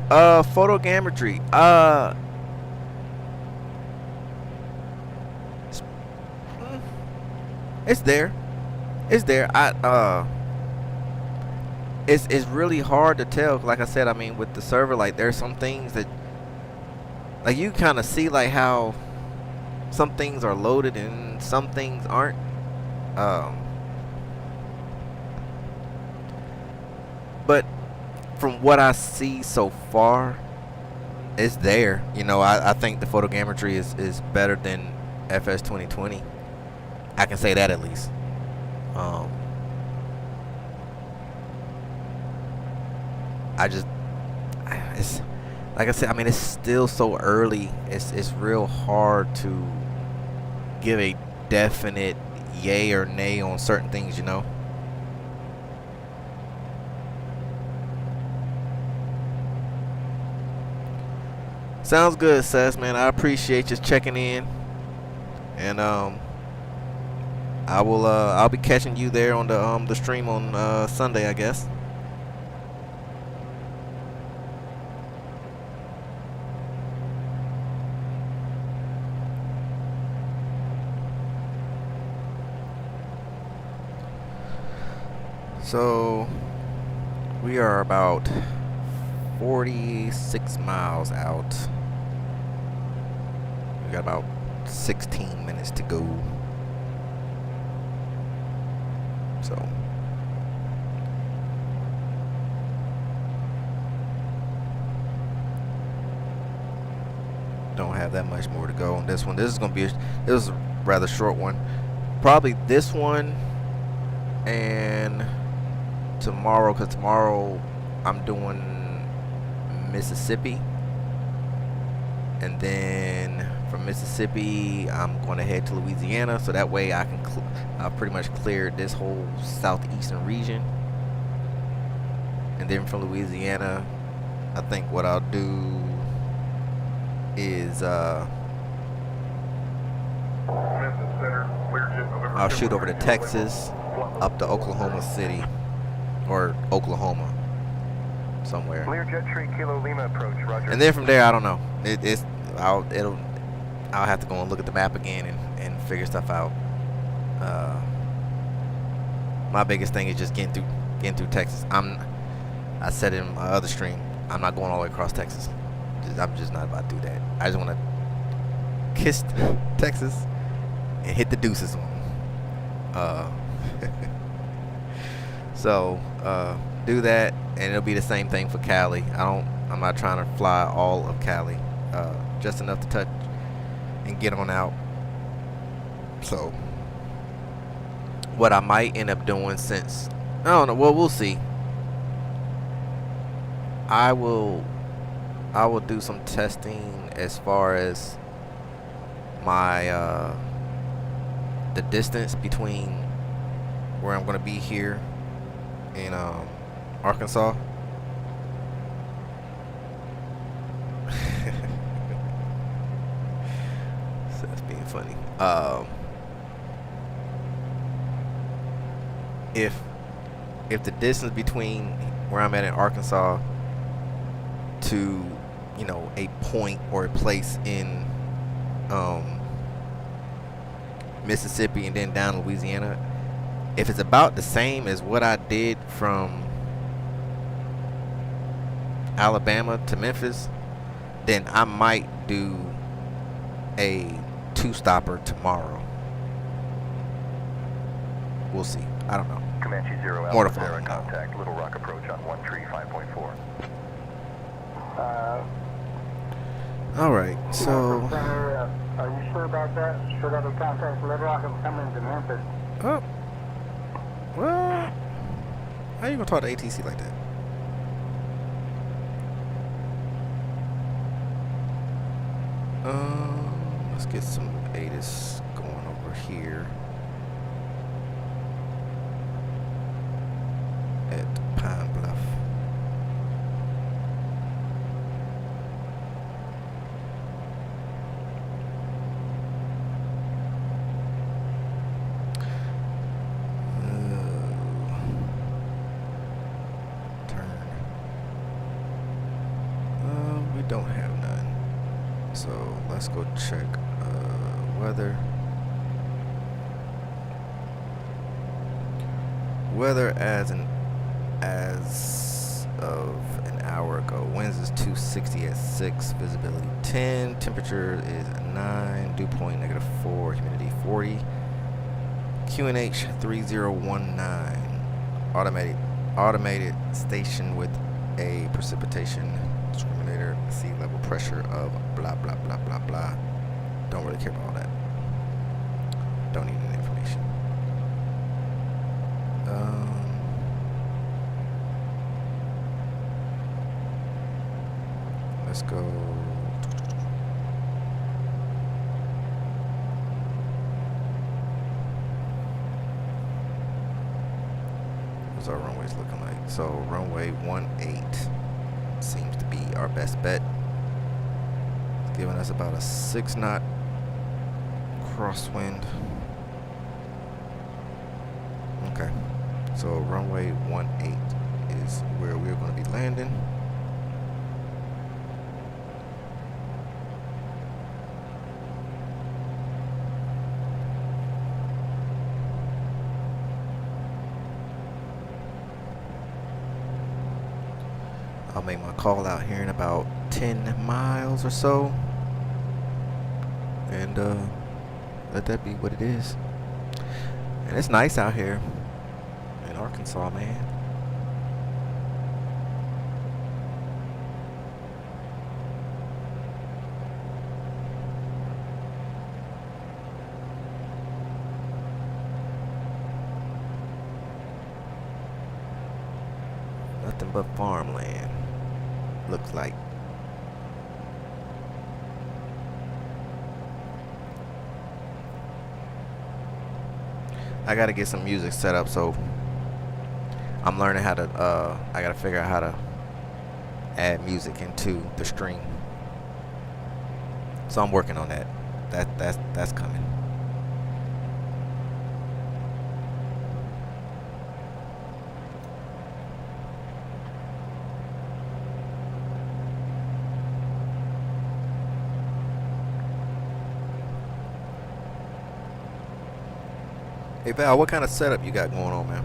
Photogrammetry. It's there. It's there. It's really hard to tell. Like I said, I mean, with the server, like there's some things that, like, you kind of see like how some things are loaded and some things aren't. But from what I see so far, it's there. You know, I think the photogrammetry is better than FS2020. I can say that at least. It's like I said, I mean, it's still so early. It's real hard to give a definite yay or nay on certain things, you know. Sounds good, Sess, man. I appreciate you checking in, and I'll be catching you there on the stream on Sunday, I guess. So we are about 46 miles out. We got about 16 minutes to go. So don't have that much more to go on this one. This is gonna be this is a rather short one. Probably this one and tomorrow, because tomorrow I'm doing Mississippi, and then from Mississippi I'm going to head to Louisiana, so that way I can I've pretty much cleared this whole southeastern region. And then from Louisiana, I think what I'll do is I'll shoot over to Texas, up to Oklahoma City, or Oklahoma, somewhere. Kilo Lima approach, Roger. And then from there, I don't know. I'll have to go and look at the map again and figure stuff out. My biggest thing is just getting through Texas. I said in my other stream, I'm not going all the way across Texas. I'm just not about to do that. I just want to kiss Texas and hit the deuces on them. So do that, and it'll be the same thing for Cali. I'm not trying to fly all of Cali, just enough to touch and get on out. So what I might end up doing, since I don't know, well, we'll see. I will do some testing as far as my the distance between where I'm going to be here in Arkansas. So that's being funny. If the distance between where I'm at in Arkansas to, you know, a point or a place in Mississippi and then down Louisiana, if it's about the same as what I did from Alabama to Memphis, then I might do a two-stopper tomorrow. We'll see. I don't know. Comanche 0 More to Alpha, follow. contact Little Rock approach on 135.4. All right, so Are you sure about that? Sure that we contact Little Rock and come into Memphis? oh, well, how you gonna talk to ATC like that? Let's get some ATIS going over here at Pine Bluff. We don't have none, so let's go check weather. Weather as of an hour ago. Winds is 260 at 6, visibility 10, temperature is 9, dew point -4, humidity 40. QNH 3019, automated station with a precipitation discriminator, sea level pressure of blah blah blah blah blah. Don't really care about all that. Don't need any information. Let's go. What's our runways looking like? So runway 18 seems to be our best bet. It's giving us about a 6 knot crosswind. Okay, so runway 18 is where we're going to be landing. I'll make my call out here in about 10 miles or so, and let that be what it is. And it's nice out here in Arkansas, man. Nothing but farmland, looks like. I gotta get some music set up, so I'm learning how to I gotta figure out how to add music into the stream. So I'm working on that. That's coming. Hey Val, what kind of setup you got going on, man?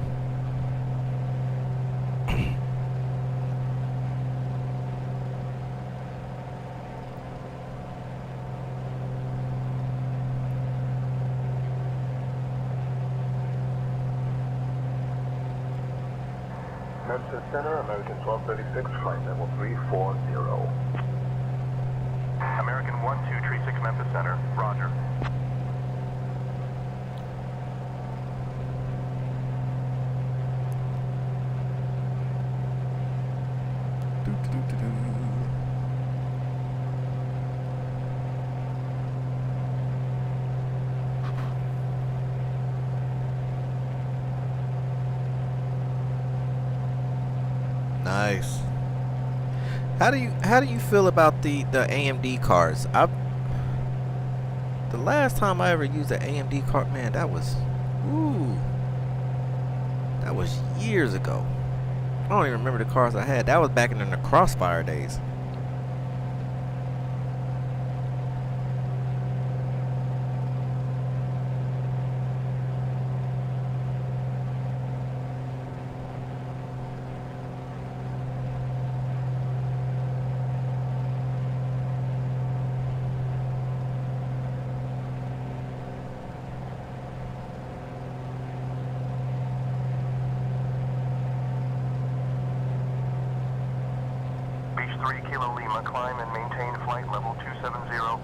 Memphis Center, American 1236, flight level 340. American 1236, Memphis Center, roger. Nice. How do you feel about the AMD cards? The last time I ever used an AMD card, man, that was years ago. I don't even remember the cards I had. That was back in the Crossfire days. Beach 3 Kilo Lima, climb and maintain flight level 270.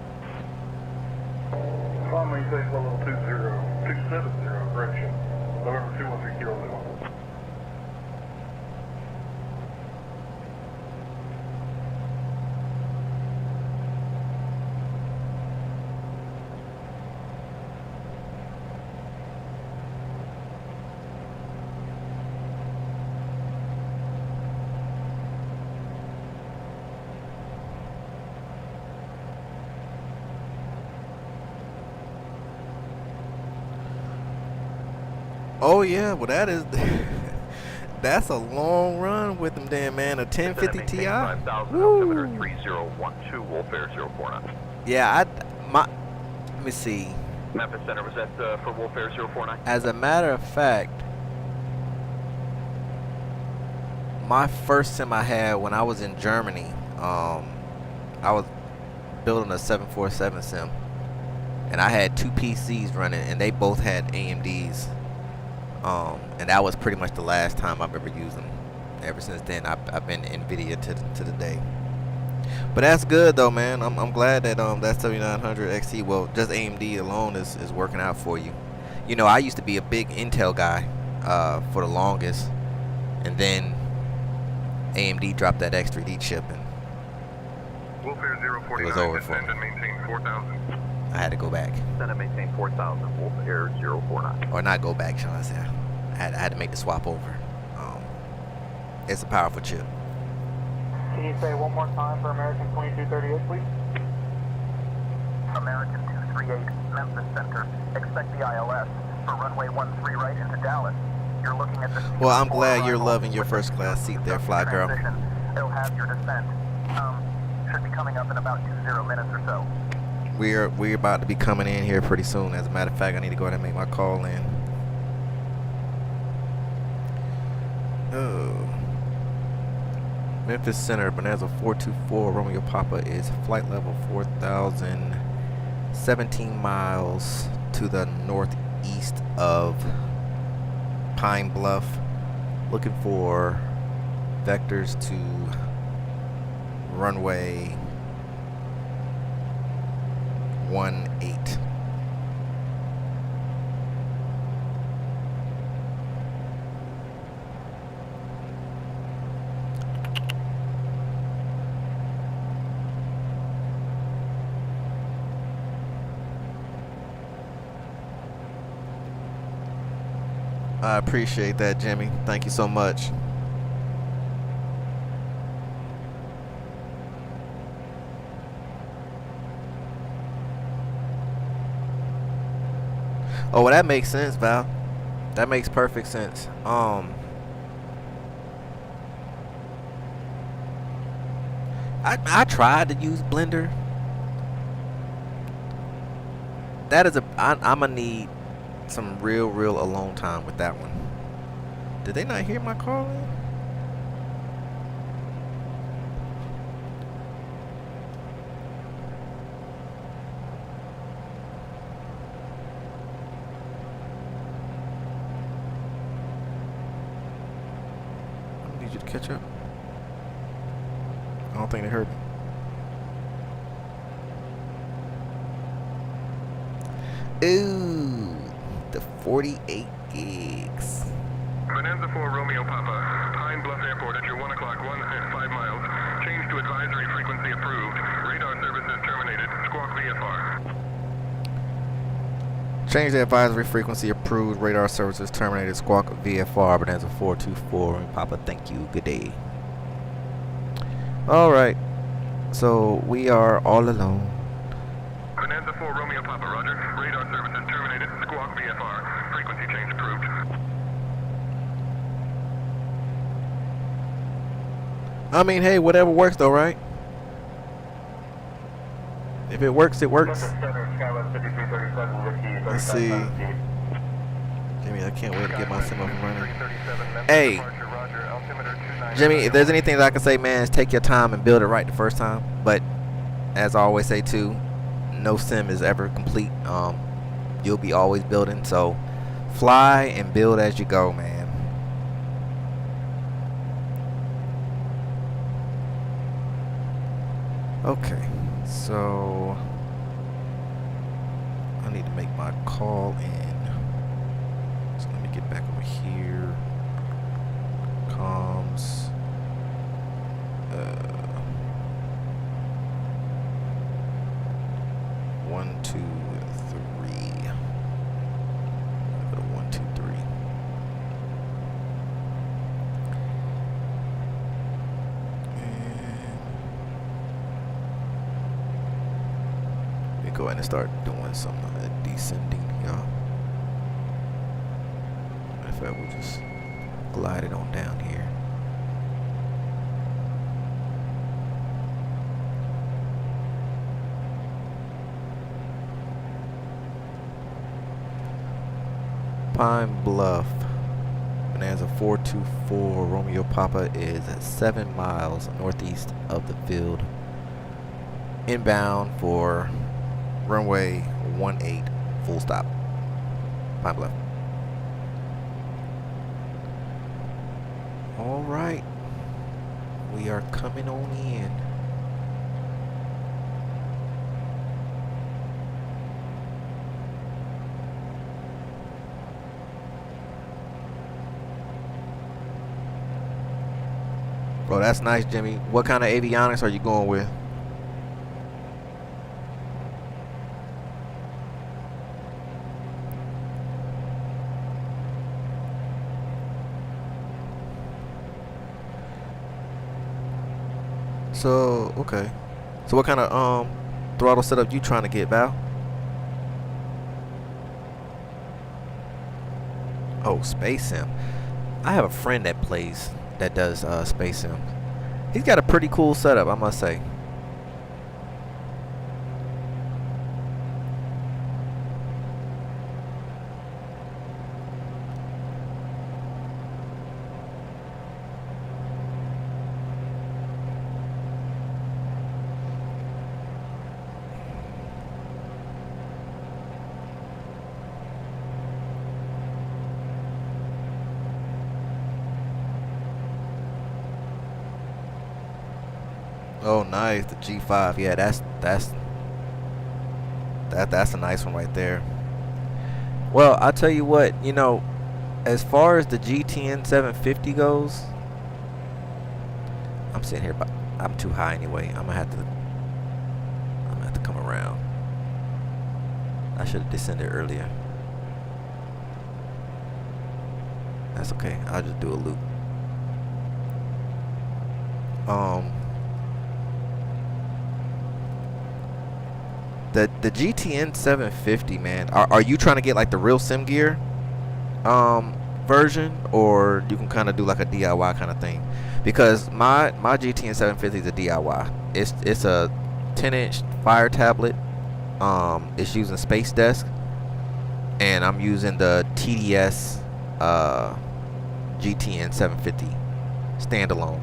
Climb maintain level 270, correction. November 213 Kilo Lima. Oh yeah, well that is that's a long run with them then, man. A 1050 Ti. 5000, altimeter 3012, Wolf Air 049. Yeah, let me see. Memphis Center, was that for Wolf Air 049? As a matter of fact, my first sim I had when I was in Germany, I was building a 747 sim, and I had 2 PCs running, and they both had AMDs, and that was pretty much the last time I've ever used them. Ever since then, I've been NVIDIA to the day. But that's good though, man. I'm glad that that 7900 XT, well, just AMD alone is working out for you. You know, I used to be a big Intel guy for the longest, and then AMD dropped that X3D chip, and it was over for me. I had to go back. Send and maintain 4000, Wolf Air 049. Or not go back, shall I say. I had to make the swap over. It's a powerful chip. Can you say one more time for American 2238, please? American 238, Memphis Center. Expect the ILS for runway 13 right into Dallas. You're looking at the... Well, I'm glad you're loving your first class seat there, Fly Girl. It'll have your descent. Should be coming up in about 20 minutes or so. We're about to be coming in here pretty soon. As a matter of fact, I need to go ahead and make my call in. Oh. Memphis Center, Bonanza 424, Romeo Papa is flight level 4,000, 17 miles to the northeast of Pine Bluff. Looking for vectors to runway 18. I appreciate that, Jimmy. Thank you so much. Oh, well, that makes sense, Val. That makes perfect sense. I tried to use Blender. That is I'm gonna need some real alone time with that one. Did they not hear my call in? I need you to catch up. I don't think they heard me. Ooh, the 48 gigs. Bonanza 4 Romeo Papa, Pine Bluff Airport at your 1 o'clock, 5 miles. Change to advisory frequency approved. Radar services terminated. Squawk VFR. Change the advisory frequency approved. Radar services terminated. Squawk VFR. Bonanza 424 Romeo Papa. Thank you. Good day. All right. So we are all alone. Bonanza 4 Romeo Papa, roger. Radar services terminated. Squawk VFR. Frequency change approved. I mean, hey, whatever works though, right? If it works, it works. Let's see. Jimmy, I can't wait to get my sim up and running. Hey, Jimmy, if there's anything that I can say, man, is take your time and build it right the first time. But as I always say too, no sim is ever complete. You'll be always building, so fly and build as you go, man. Okay, so I need to make my call in. So let me get back over here. Comms. 1, 2, 3. Go to 1, 2, 3. Let me go ahead and start doing some descending, y'all. fact, we'll just glide it on down here. Pine Bluff, Bonanza 424 Romeo Papa is at 7 miles northeast of the field. Inbound for runway 18, full stop. Pine Bluff. All right, we are coming on in. Bro, that's nice, Jimmy. What kind of avionics are you going with? So, okay. So what kind of throttle setup you trying to get, Val? Oh, SpaceSim. I have a friend that does SpaceSim. He's got a pretty cool setup, I must say. Oh, nice, the G5. Yeah, that's a nice one right there. Well, I'll tell you what, you know, as far as the GTN750 goes, I'm sitting here, but I'm too high anyway. I'm gonna have to come around. I should have descended earlier. That's okay. I'll just do a loop. The GTN 750, man. Are you trying to get like the real sim gear version, or you can kind of do like a DIY kind of thing? Because my GTN 750 is a DIY. It's a 10-inch Fire tablet. It's using SpaceDesk, and I'm using the TDS GTN 750 standalone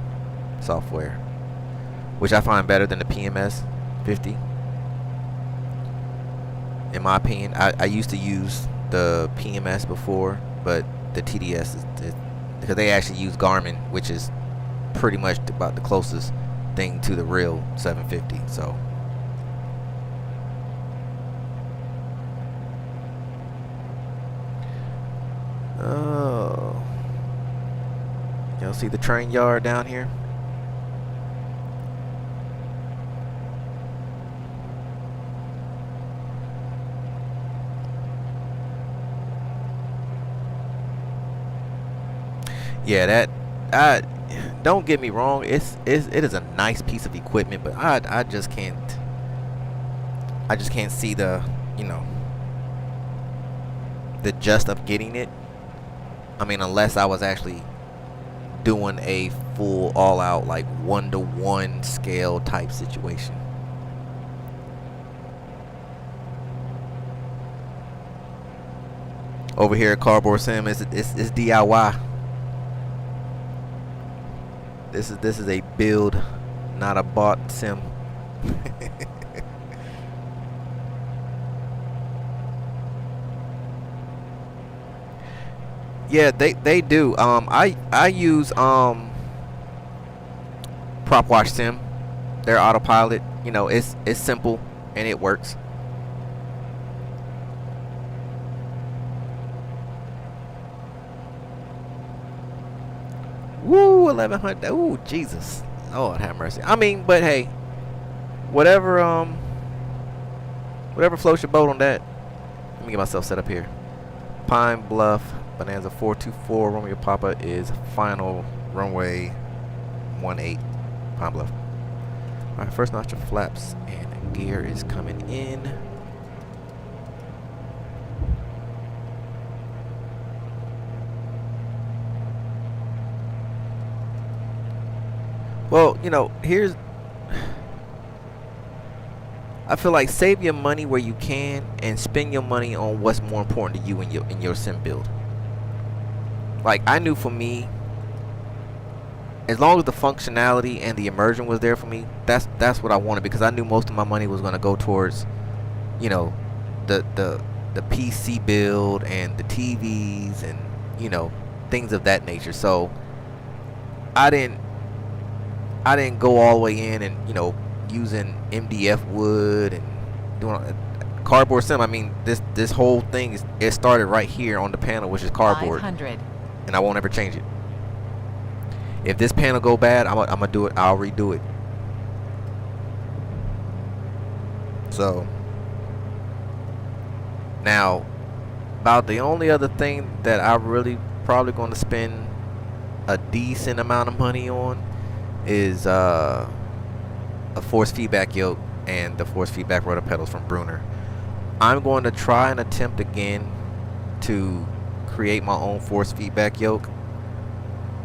software, which I find better than the PMS 50. In my opinion, I used to use the PMS before, but the TDS is because they actually use Garmin, which is pretty much about the closest thing to the real 750. So oh, y'all see the train yard down here? Yeah, don't get me wrong, it is a nice piece of equipment, but I just can't see the, you know, the gist of getting it. I mean, unless I was actually doing a full all-out like 1-to-1 scale type situation. Over here at CardboardSim, it's DIY. This is a build, not a bought sim. Yeah, they do. I use Prop Watch Sim. Their autopilot. You know, it's simple and it works. Woo, 1100. Ooh, Jesus. Lord have mercy. I mean, but hey, whatever floats your boat on that. Let me get myself set up here. Pine Bluff, Bonanza 424 Romeo Papa is final runway 18, Pine Bluff. All right, first notch of flaps and gear is coming in. Well, you know, I feel like save your money where you can and spend your money on what's more important to you in your sim build. Like, I knew for me, as long as the functionality and the immersion was there for me, that's what I wanted, because I knew most of my money was going to go towards, you know, the PC build and the TVs and, you know, things of that nature. So I didn't go all the way in and, you know, using MDF wood and doing CardboardSim. I mean, this whole thing it started right here on the panel, which is cardboard, 500. and I won't ever change it. If this panel go bad, I'm gonna do it. I'll redo it. So now, about the only other thing that I really probably going to spend a decent amount of money on is a force feedback yoke and the force feedback rotor pedals from Brunner. I'm going to try and attempt again to create my own force feedback yoke.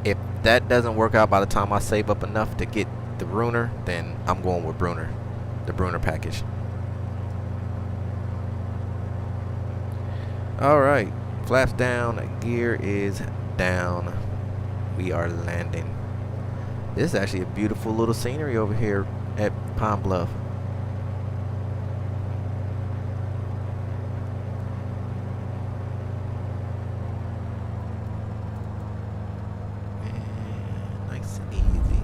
If that doesn't work out by the time I save up enough to get the Brunner, then I'm going with Brunner, the Brunner package. Alright, flaps down, gear is down. We are landing. This is actually a beautiful little scenery over here at Pine Bluff. And nice and easy.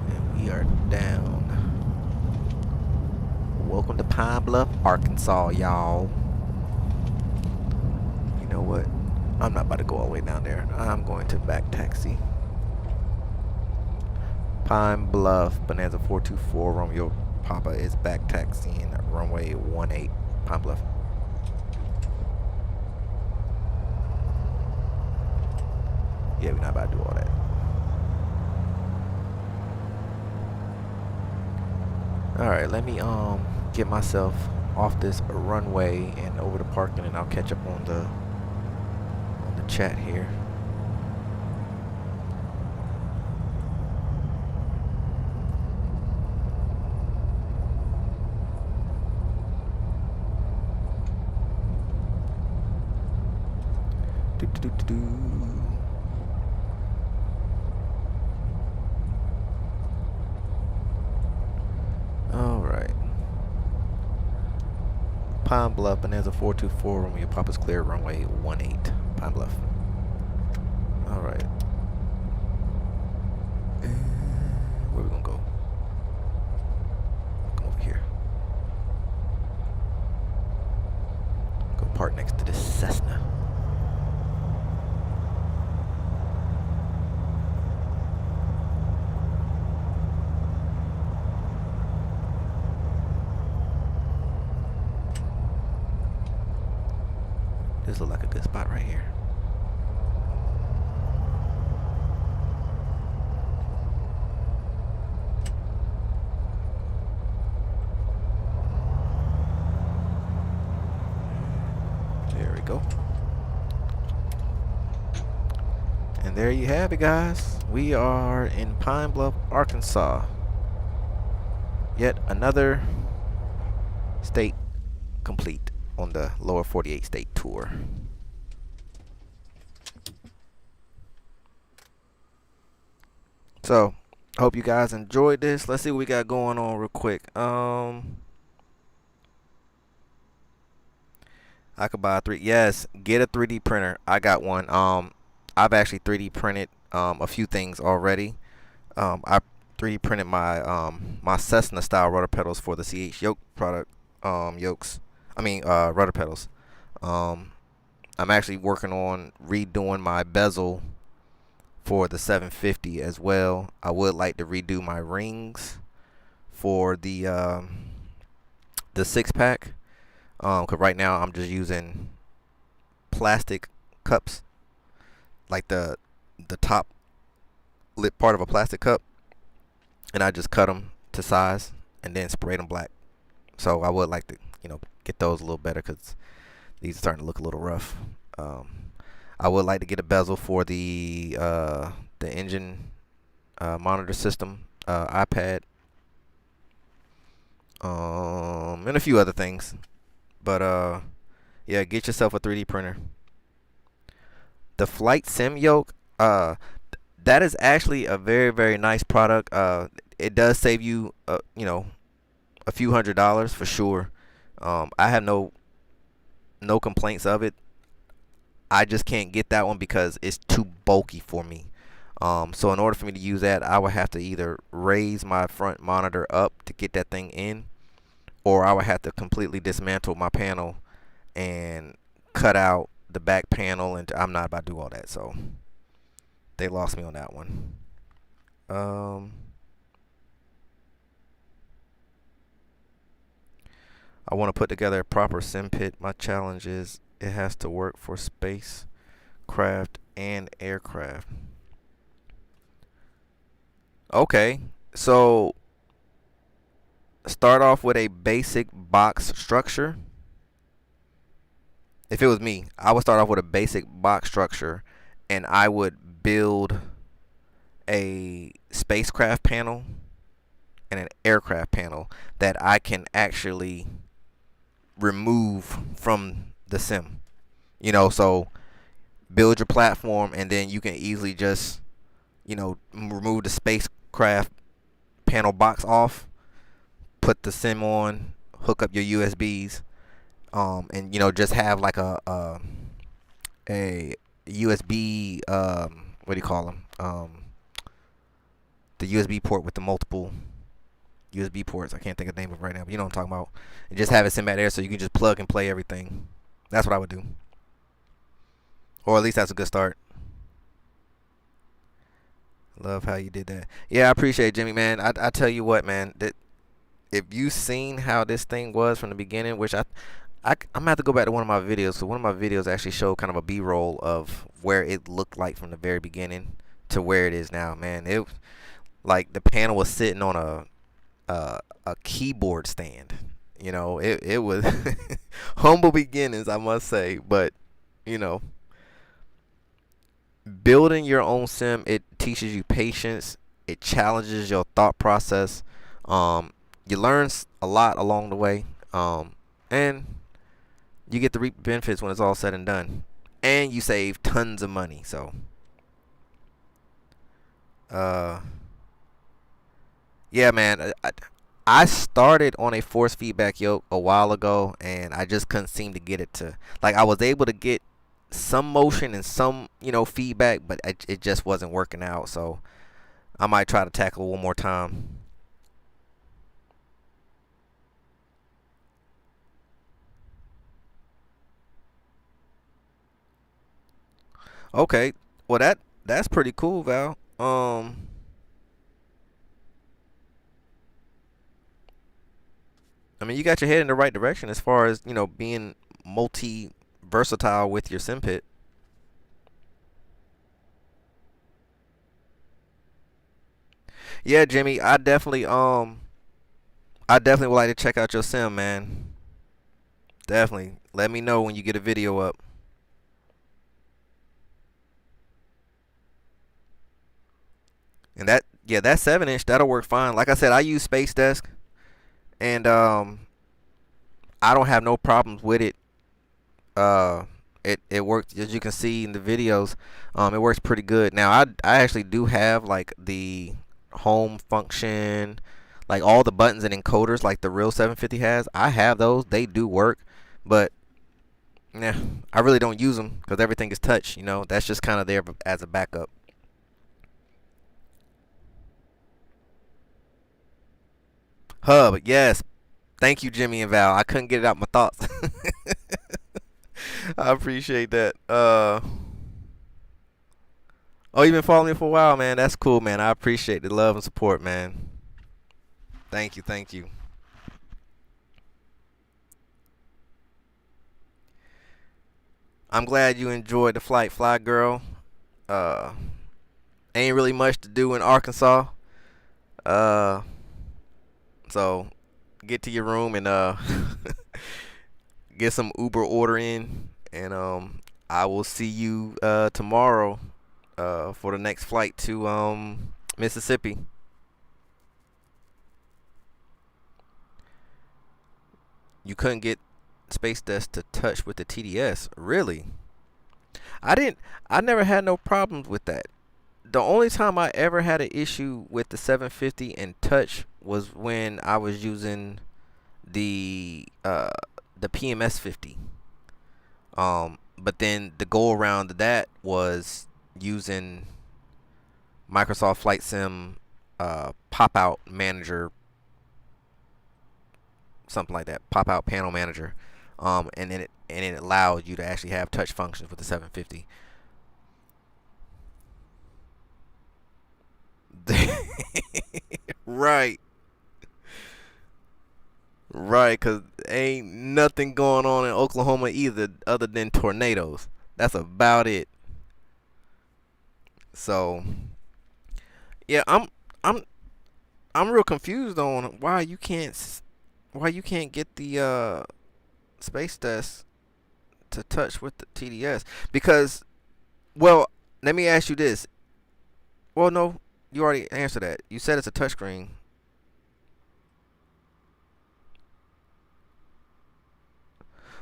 And we are down. Welcome to Pine Bluff, Arkansas, y'all. You know what? I'm not about to go all the way down there. I'm going to back taxi. Pine Bluff, Bonanza 424, Romeo Papa is back taxiing at runway 18, Pine Bluff. Yeah, we're not about to do all that. Alright, let me get myself off this runway and over to parking, and I'll catch up on the chat here. Alright. Pine Bluff, Bonanza 424, Romeo Papa's clear, runway 18, Pine Bluff. Alright. Where we gonna go? Come over here. Go park next to this Cessna. This looks like a good spot right here. There we go. And there you have it, guys. We are in Pine Bluff, Arkansas. Yet another state complete on the lower 48 state tour. So, hope you guys enjoyed this. Let's see what we got going on real quick. I could buy a get a 3D printer. I got one. I've actually 3D printed a few things already. I 3D printed my my Cessna style rotor pedals for the CH yoke product rotor pedals. I'm actually working on redoing my bezel for the 750 as well. I would like to redo my rings for the 6-pack. Cause right now I'm just using plastic cups, like the top lip part of a plastic cup, and I just cut them to size and then spray them black. So I would like to, you know, get those a little better, because these are starting to look a little rough. I would like to get a bezel for the engine monitor system, iPad, and a few other things. But yeah, get yourself a 3D printer. The Flight Sim yoke, that is actually a very nice product. It does save you, you know, a few $100s for sure. I have no complaints of it. I just can't get that one because it's too bulky for me. So in order for me to use that, I would have to either raise my front monitor up to get that thing in, or I would have to completely dismantle my panel and cut out the back panel, and I'm not about to do all that. So they lost me on that one. I want to put together a proper sim pit. My challenge is it has to work for spacecraft and aircraft. Okay, so start off with a basic box structure. If it was me, I would start off with a basic box structure, and I would build a spacecraft panel and an aircraft panel that I can actually remove from the sim. You know, so build your platform, and then you can easily just, you know, remove the spacecraft panel box off, put the sim on, hook up your USBs, and, you know, just have like a USB, what do you call them? The USB port with the multiple USB ports. I can't think of the name of it right now, but you know what I'm talking about. And just have it sim back there so you can just plug and play everything. That's what I would do. Or at least that's a good start. Love how you did that. Yeah, I appreciate it, Jimmy, man. I tell you what, man, that if you seen how this thing was from the beginning, which I'm gonna have to go back to one of my videos. So one of my videos actually showed kind of a B-roll of where it looked like from the very beginning to where it is now, man. It, like, the panel was sitting on a keyboard stand. You know, it was humble beginnings, I must say, but you know, building your own sim, it teaches you patience, it challenges your thought process. You learn a lot along the way, and you get to reap benefits when it's all said and done, and you save tons of money. So yeah, man, I started on a force feedback yoke a while ago, and I just couldn't seem to get it to, like, I was able to get some motion and some, you know, feedback, but it just wasn't working out. So I might try to tackle it one more time. Okay, well, that's pretty cool, Val. I mean, you got your head in the right direction as far as, you know, being multi-versatile with your sim pit. Yeah, Jimmy, I definitely would like to check out your sim, man. Definitely. Let me know when you get a video up. And that 7-inch, that'll work fine. Like I said, I use SpaceDesk, and I don't have no problems with it. It works, as you can see in the videos. It works pretty good. Now I actually do have like the home function, like all the buttons and encoders like the real 750 has. I have those. They do work, but yeah, I really don't use them because everything is touch. You know, that's just kind of there as a backup. Hub, yes. Thank you, Jimmy and Val. I couldn't get it out my thoughts. I appreciate that. Oh, you've been following me for a while, man. That's cool, man. I appreciate the love and support, man. Thank you, thank you. I'm glad you enjoyed the flight, Fly Girl. Ain't really much to do in Arkansas. So get to your room and get some Uber order in, and I will see you tomorrow for the next flight to Mississippi. You couldn't get SpaceDesk to touch with the TDS. Really? I never had no problems with that. The only time I ever had an issue with the 750 and touch was when I was using the PMS 50. But then the go around to that was using Microsoft Flight Sim pop out manager, something like that, pop out panel manager, and then it allowed you to actually have touch functions with the 750. Right, cause ain't nothing going on in Oklahoma either, other than tornadoes. That's about it. So yeah, I'm real confused on why you can't get the SpaceDesk to touch with the TDS. Because, well, let me ask you this. Well, no, you already answered that. You said it's a touchscreen.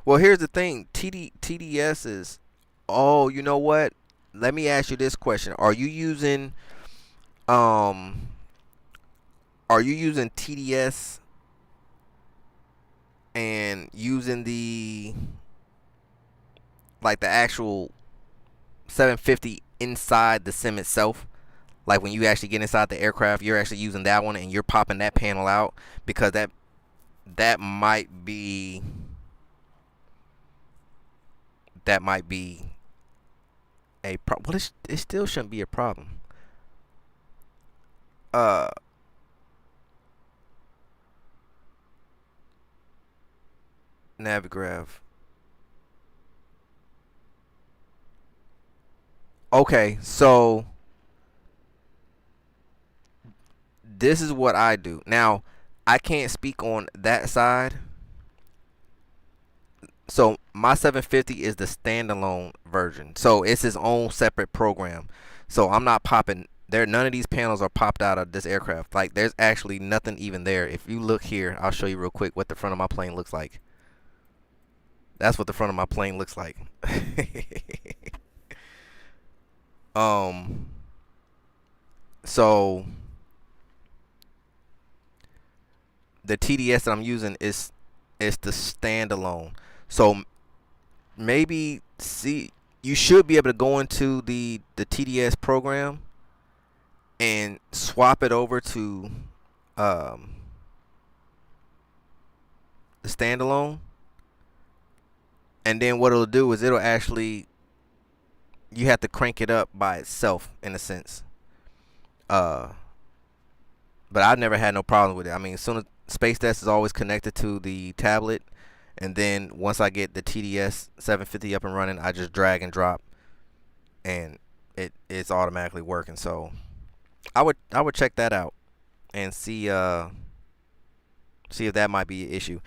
Well, here's the thing. TDS is. Oh, you know what? Let me ask you this question. Are you using TDS and using the actual 750 inside the sim itself? Like when you actually get inside the aircraft, you're actually using that one and you're popping that panel out, because that might be a problem. Well, it still shouldn't be a problem. Navigraph. Okay, so this is what I do. Now, I can't speak on that side. So my 750 is the standalone version. So it's its own separate program. So I'm not popping there. None of these panels are popped out of this aircraft. Like, there's actually nothing even there. If you look here, I'll show you real quick what the front of my plane looks like. That's what the front of my plane looks like. So the TDS that I'm using is the standalone. So maybe you should be able to go into the TDS program and swap it over to the standalone, and then what it'll do is it'll actually, you have to crank it up by itself in a sense. But I've never had no problem with it. I mean, as soon as SpaceDesk is always connected to the tablet, and then once I get the TDS 750 up and running, I just drag and drop, and it's automatically working. So I would check that out and see if that might be an issue.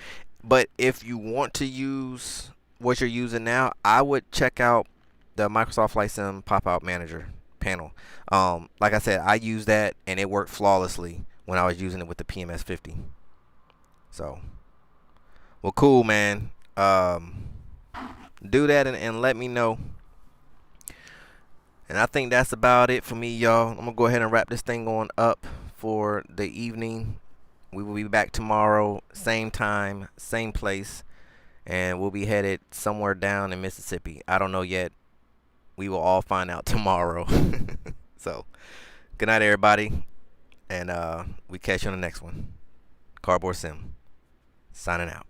But if you want to use what you're using now, I would check out the Microsoft Flight Sim pop-out manager panel. Like I said, I used that and it worked flawlessly when I was using it with the PMS 50. So, well, cool, man. Do that and let me know. And I think that's about it for me, y'all. I'm gonna go ahead and wrap this thing on up for the evening. We will be back tomorrow, same time, same place, and we'll be headed somewhere down in Mississippi. I don't know yet. We will all find out tomorrow. So, good night, everybody, and we catch you on the next one. CardboardSim signing out.